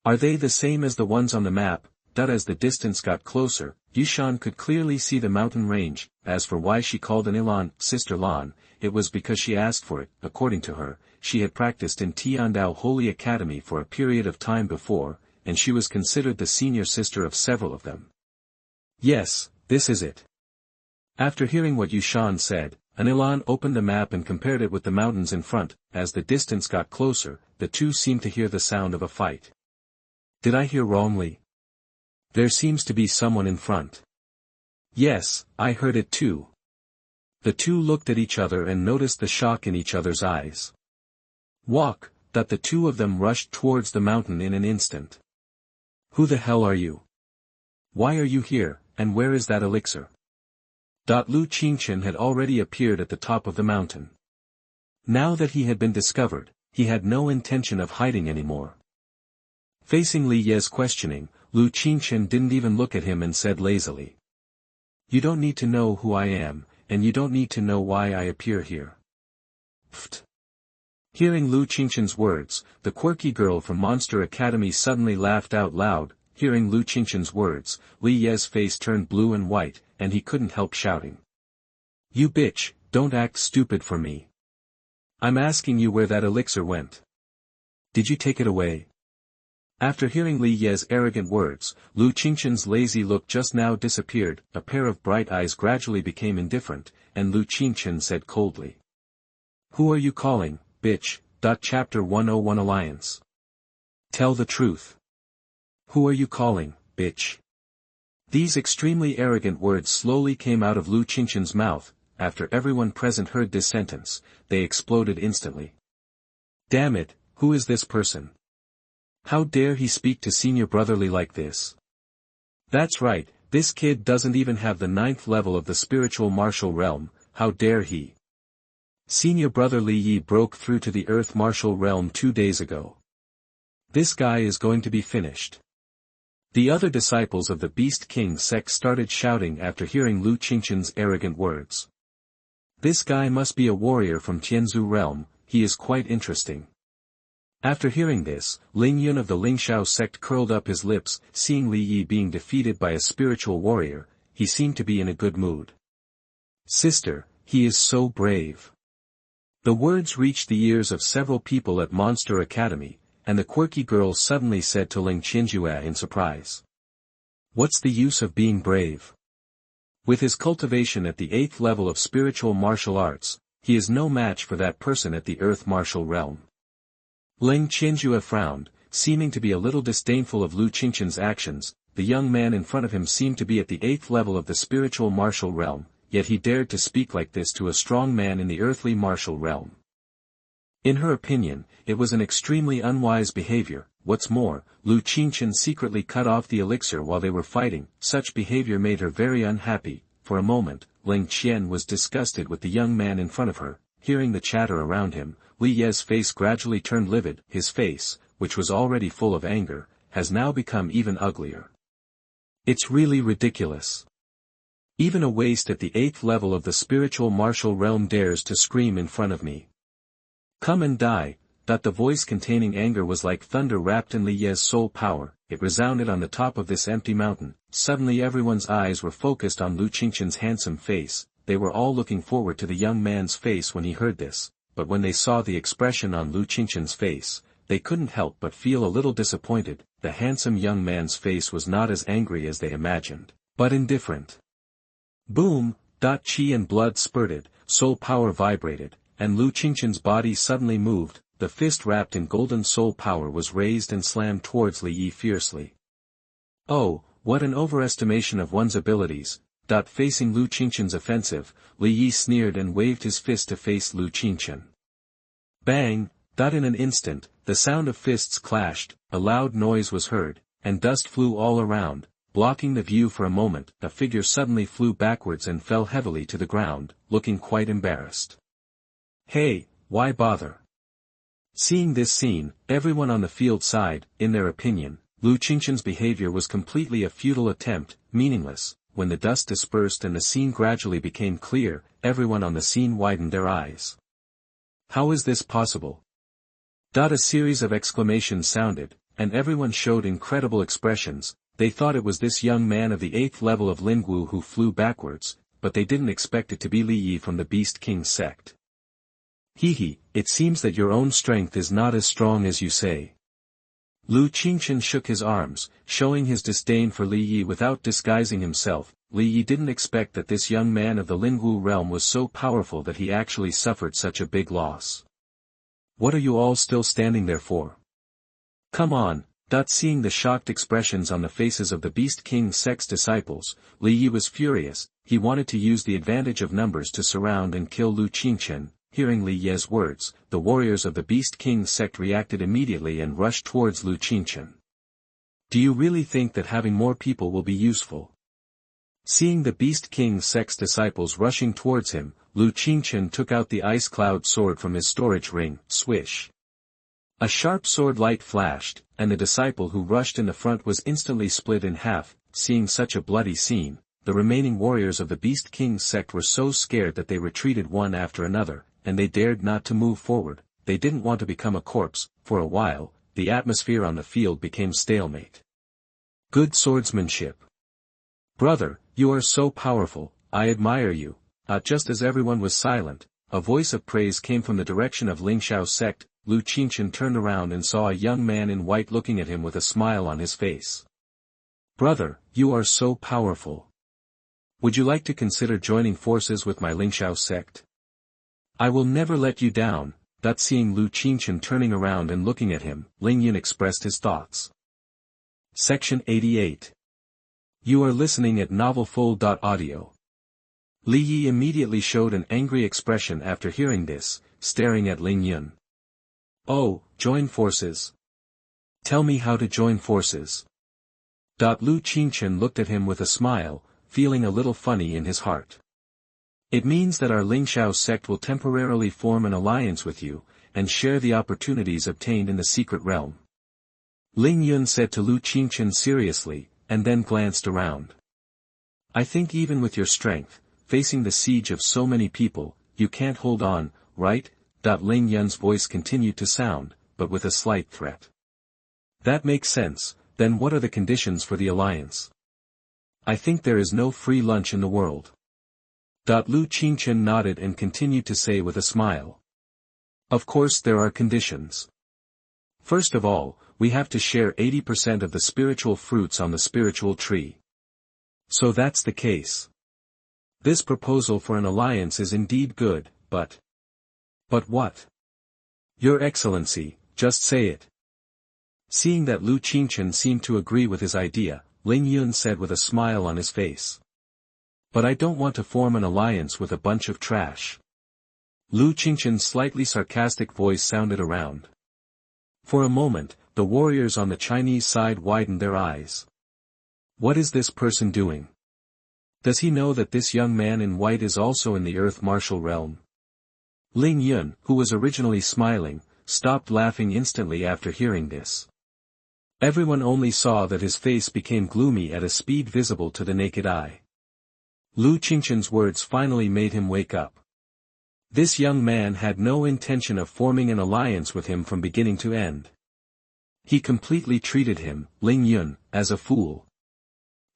Speaker 1: Are they the same as the ones on the map? That as the distance got closer, Yushan could clearly see the mountain range. As for why she called Anilan Sister Lan, it was because she asked for it. According to her, she had practiced in Tiandao Holy Academy for a period of time before, and she was considered the senior sister of several of them. Yes, this is it. After hearing what Yushan said, Anilan opened the map and compared it with the mountains in front. As the distance got closer, the two seemed to hear the sound of a fight. Did I hear wrongly? There seems to be someone in front. Yes, I heard it too. The two looked at each other and noticed the shock in each other's eyes. Walk, that the two of them rushed towards the mountain in an instant. Who the hell are you? Why are you here, and where is that elixir? Qingchen had already appeared at the top of the mountain. Now that he had been discovered, he had no intention of hiding anymore. Facing Li Ye's questioning, Qingchen didn't even look at him and said lazily. You don't need to know who I am, and you don't need to know why I appear here. Pfft. Hearing Qingchen's words, the quirky girl from Monster Academy suddenly laughed out loud. Hearing Qingchen's words, Li Ye's face turned blue and white, and he couldn't help shouting. You bitch, don't act stupid for me. I'm asking you where that elixir went. Did you take it away? After hearing Li Ye's arrogant words, Qingchen's lazy look just now disappeared. A pair of bright eyes gradually became indifferent, and Qingchen said coldly. Who are you calling, bitch? Chapter 101 Alliance. Tell the truth. Who are you calling, bitch? These extremely arrogant words slowly came out of Qingchen's mouth. After everyone present heard this sentence, they exploded instantly. Damn it, who is this person? How dare he speak to senior brotherly like this? That's right, this kid doesn't even have the 9th level of the spiritual martial realm. How dare he? Senior brother Li Yi broke through to the earth martial realm 2 days ago. This guy is going to be finished. The other disciples of the Beast King sect started shouting after hearing Qingchen's arrogant words. This guy must be a warrior from Tianzhu realm. He is quite interesting. After hearing this, Ling Yun of the Lingshao sect curled up his lips. Seeing Li Yi being defeated by a spiritual warrior, he seemed to be in a good mood. Sister, he is so brave. The words reached the ears of several people at Monster Academy, and the quirky girl suddenly said to Ling Qianjue in surprise. What's the use of being brave? With his cultivation at the 8th level of spiritual martial arts, he is no match for that person at the earth martial realm. Ling Qianjue frowned, seeming to be a little disdainful of Qingchen's actions. The young man in front of him seemed to be at the 8th level of the spiritual martial realm, yet he dared to speak like this to a strong man in the earthly martial realm. In her opinion, it was an extremely unwise behavior. What's more, Qingchen secretly cut off the elixir while they were fighting. Such behavior made her very unhappy. For a moment, Ling Qian was disgusted with the young man in front of her. Hearing the chatter around him, Li Ye's face gradually turned livid. His face, which was already full of anger, has now become even uglier. It's really ridiculous. Even a waste at the 8th level of the spiritual martial realm dares to scream in front of me. Come and die. The voice containing anger was like thunder wrapped in Li Ye's soul power. It resounded on the top of this empty mountain. Suddenly everyone's eyes were focused on Lu Qingchen's handsome face. They were all looking forward to the young man's face when he heard this, but when they saw the expression on Lu Qingchen's face, they couldn't help but feel a little disappointed. The handsome young man's face was not as angry as they imagined, but indifferent. Boom! Qi and blood spurted, soul power vibrated, and Lu Qingchen's body suddenly moved. The fist wrapped in golden soul power was raised and slammed towards Li Yi fiercely. Oh, what an overestimation of one's abilities! Facing Lu Qingchen's offensive, Li Yi sneered and waved his fist to face Lu Qingchen. Bang! In an instant, the sound of fists clashed, a loud noise was heard, and dust flew all around, blocking the view for a moment. A figure suddenly flew backwards and fell heavily to the ground, looking quite embarrassed. Hey, why bother? Seeing this scene, everyone on the field sighed. In their opinion, Lu Qingchen's behavior was completely a futile attempt, meaningless. When the dust dispersed and the scene gradually became clear, everyone on the scene widened their eyes. How is this possible? A series of exclamations sounded, and everyone showed incredible expressions. They thought it was this young man of the 8th level of Lingwu who flew backwards, but they didn't expect it to be Li Yi from the Beast King sect. Hee, it seems that your own strength is not as strong as you say. Lu Qingchen shook his arms, showing his disdain for Li Yi without disguising himself. Li Yi didn't expect that this young man of the Lingwu realm was so powerful that he actually suffered such a big loss. What are you all still standing there for? Come on! Seeing the shocked expressions on the faces of the Beast King sect's disciples, Li Yi was furious. He wanted to use the advantage of numbers to surround and kill Lu Qingchen. Hearing Li Ye's words, the warriors of the Beast King sect reacted immediately and rushed towards Lu Qingchen. Do you really think that having more people will be useful? Seeing the Beast King sect's disciples rushing towards him, Lu Qingchen took out the ice cloud sword from his storage ring. Swish! A sharp sword light flashed, and the disciple who rushed in the front was instantly split in half. Seeing such a bloody scene, the remaining warriors of the Beast King sect were so scared that they retreated one after another, and they dared not to move forward. They didn't want to become a corpse. For a while, the atmosphere on the field became stalemate. Good swordsmanship. Brother, you are so powerful, I admire you. Just as everyone was silent, a voice of praise came from the direction of Lingshao's sect. Lu Qingchen turned around and saw a young man in white looking at him with a smile on his face. Brother, you are so powerful. Would you like to consider joining forces with my Lingshao sect? I will never let you down. Seeing Lu Qingchen turning around and looking at him, Ling Yun expressed his thoughts. Section 88. You are listening at novelfull.audio. Li Yi immediately showed an angry expression after hearing this, staring at Ling Yun. Oh, join forces. Tell me how to join forces. Lu Qingchen looked at him with a smile, feeling a little funny in his heart. It means that our Lingshao sect will temporarily form an alliance with you, and share the opportunities obtained in the secret realm. Ling Yun said to Lu Qingchen seriously, and then glanced around. I think even with your strength, facing the siege of so many people, you can't hold on, right? Ling Yun's voice continued to sound, but with a slight threat. That makes sense. Then what are the conditions for the alliance? I think there is no free lunch in the world. Lu Qingchen nodded and continued to say with a smile. Of course there are conditions. First of all, we have to share 80% of the spiritual fruits on the spiritual tree. So that's the case. This proposal for an alliance is indeed good, but... But what? Your Excellency, just say it. Seeing that Lu Qingchen seemed to agree with his idea, Ling Yun said with a smile on his face. But I don't want to form an alliance with a bunch of trash. Lu Qingchen's slightly sarcastic voice sounded around. For a moment, the warriors on the Chinese side widened their eyes. What is this person doing? Does he know that this young man in white is also in the earth martial realm? Ling Yun, who was originally smiling, stopped laughing instantly after hearing this. Everyone only saw that his face became gloomy at a speed visible to the naked eye. Lu Qingchen's words finally made him wake up. This young man had no intention of forming an alliance with him from beginning to end. He completely treated him, Ling Yun, as a fool.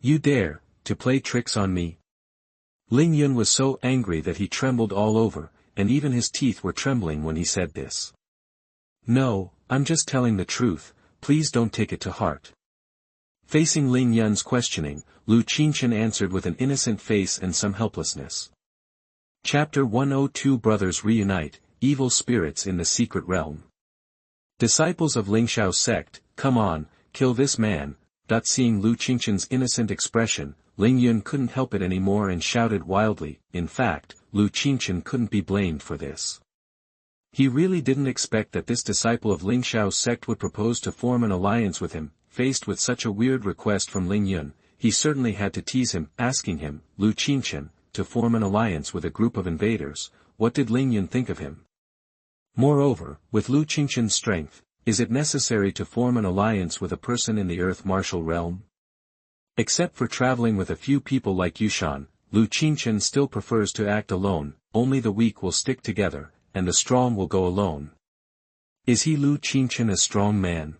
Speaker 1: You dare to play tricks on me? Ling Yun was so angry that he trembled all over, and even his teeth were trembling when he said this. No, I'm just telling the truth, please don't take it to heart. Facing Ling Yun's questioning, Lu Qingchen answered with an innocent face and some helplessness. Chapter 102 Brothers Reunite, Evil Spirits in the Secret Realm. Disciples of Lingshao sect, come on, kill this man. Seeing Lu Qingchen's innocent expression, Ling Yun couldn't help it anymore and shouted wildly. In fact, Lu Qingchen couldn't be blamed for this. He really didn't expect that this disciple of Lingshao's sect would propose to form an alliance with him. Faced with such a weird request from Ling Yun, he certainly had to tease him, asking him, Lu Qingchen, to form an alliance with a group of invaders. What did Ling Yun think of him? Moreover, with Lu Qingchen's strength, is it necessary to form an alliance with a person in the earth martial realm? Except for traveling with a few people like Yushan, Lu Qingchen still prefers to act alone. Only the weak will stick together, and the strong will go alone. Is he Lu Qingchen a strong man?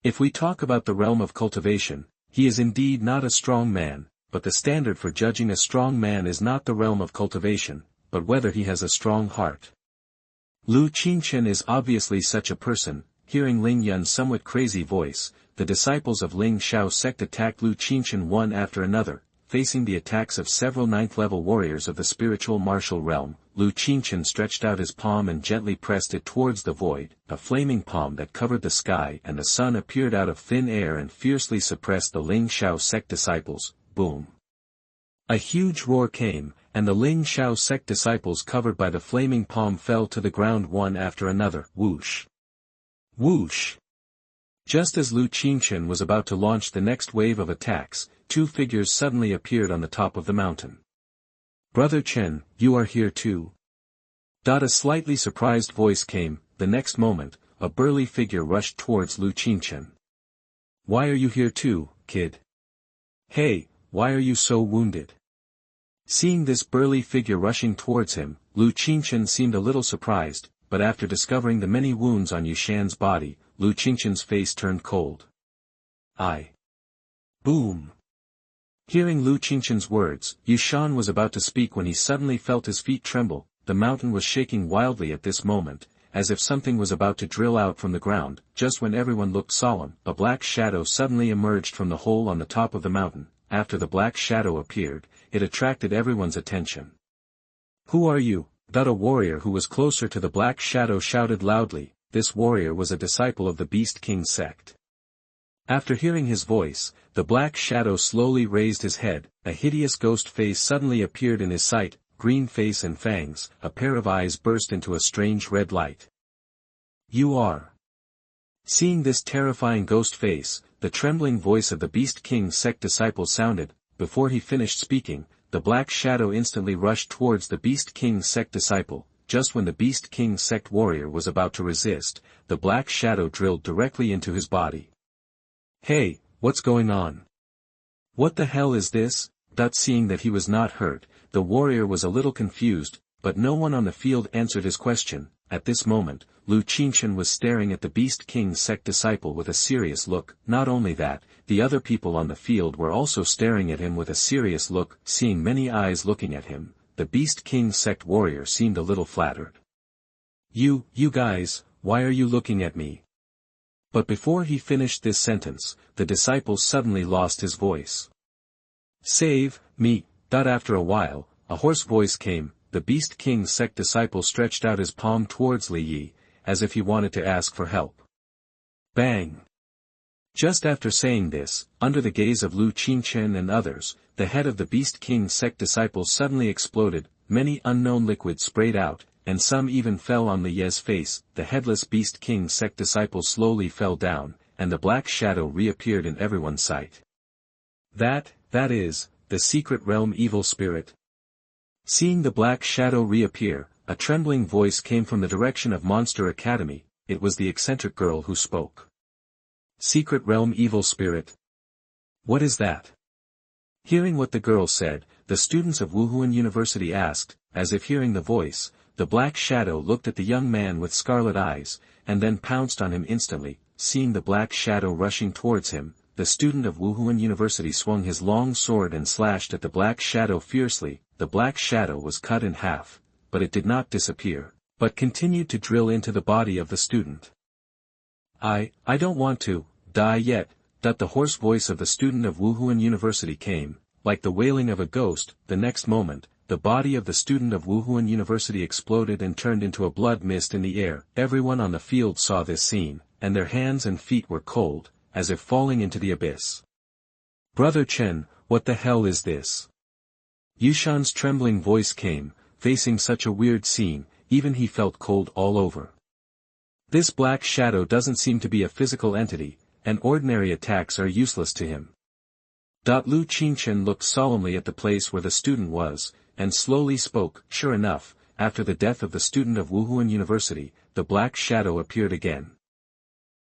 Speaker 1: If we talk about the realm of cultivation, he is indeed not a strong man, but the standard for judging a strong man is not the realm of cultivation, but whether he has a strong heart. Lu Qingchen is obviously such a person. Hearing Ling Yun's somewhat crazy voice, the disciples of Ling Shao sect attacked Lu Qingchen one after another. Facing the attacks of several 9th-level warriors of the spiritual martial realm, Lu Qingchen stretched out his palm and gently pressed it towards the void. A flaming palm that covered the sky and the sun appeared out of thin air and fiercely suppressed the Ling Shao sect disciples. Boom! A huge roar came, and the Ling Shao sect disciples covered by the flaming palm fell to the ground one after another. Whoosh! Whoosh! Just as Lu Qingchen was about to launch the next wave of attacks, two figures suddenly appeared on the top of the mountain. Brother Chen, you are here too? A slightly surprised voice came. The next moment, a burly figure rushed towards Lu Qingchen. Why are you here too, kid? Hey, why are you so wounded? Seeing this burly figure rushing towards him, Lu Qingchen seemed a little surprised, but after discovering the many wounds on Yushan's body, Lu Qingchen's face turned cold. Boom! Hearing Lu Qingchen's words, Yushan was about to speak when he suddenly felt his feet tremble. The mountain was shaking wildly at this moment, as if something was about to drill out from the ground. Just when everyone looked solemn, a black shadow suddenly emerged from the hole on the top of the mountain. After the black shadow appeared, it attracted everyone's attention. Who are you? A warrior who was closer to the black shadow shouted loudly. This warrior was a disciple of the Beast King sect. After hearing his voice, the black shadow slowly raised his head. A hideous ghost face suddenly appeared in his sight, green face and fangs. A pair of eyes burst into a strange red light. You are. Seeing this terrifying ghost face, the trembling voice of the Beast King sect disciple sounded. Before he finished speaking, the black shadow instantly rushed towards the Beast King sect disciple. Just when the Beast King sect warrior was about to resist, the black shadow drilled directly into his body. Hey, what's going on? What the hell is this? Seeing that he was not hurt, the warrior was a little confused, but no one on the field answered his question. At this moment, Lu Qingchen was staring at the Beast King sect disciple with a serious look. Not only that, the other people on the field were also staring at him with a serious look. Seeing many eyes looking at him, the Beast King sect warrior seemed a little flattered. You guys, why are you looking at me? But before he finished this sentence, the disciple suddenly lost his voice. Save me! After a while, a hoarse voice came. The Beast King sect disciple stretched out his palm towards Li Yi, as if he wanted to ask for help. Bang! Just after saying this, under the gaze of Lu Qingchen and others, the head of the Beast King sect disciple suddenly exploded. Many unknown liquids sprayed out, and some even fell on Li Yi's face. The headless Beast King sect disciple slowly fell down, and the black shadow reappeared in everyone's sight. That is, the secret realm evil spirit. Seeing the black shadow reappear, a trembling voice came from the direction of Monster Academy. It was the eccentric girl who spoke. Secret realm evil spirit. What is that? Hearing what the girl said, the students of Wuhuan University asked, as if hearing the voice. The black shadow looked at the young man with scarlet eyes, and then pounced on him instantly. Seeing the black shadow rushing towards him, the student of Wuhuan University swung his long sword and slashed at the black shadow fiercely. The black shadow was cut in half, but it did not disappear, but continued to drill into the body of the student. I don't want to die yet, that the hoarse voice of the student of Wuhuan University came, like the wailing of a ghost. The next moment, the body of the student of Wuhuan University exploded and turned into a blood mist in the air. Everyone on the field saw this scene, and their hands and feet were cold, as if falling into the abyss. Brother Chen, what the hell is this? Yushan's trembling voice came. Facing such a weird scene, even he felt cold all over. This black shadow doesn't seem to be a physical entity, and ordinary attacks are useless to him. Lu Qingchen looked solemnly at the place where the student was, and slowly spoke. Sure enough, after the death of the student of Wuhuan University, the black shadow appeared again.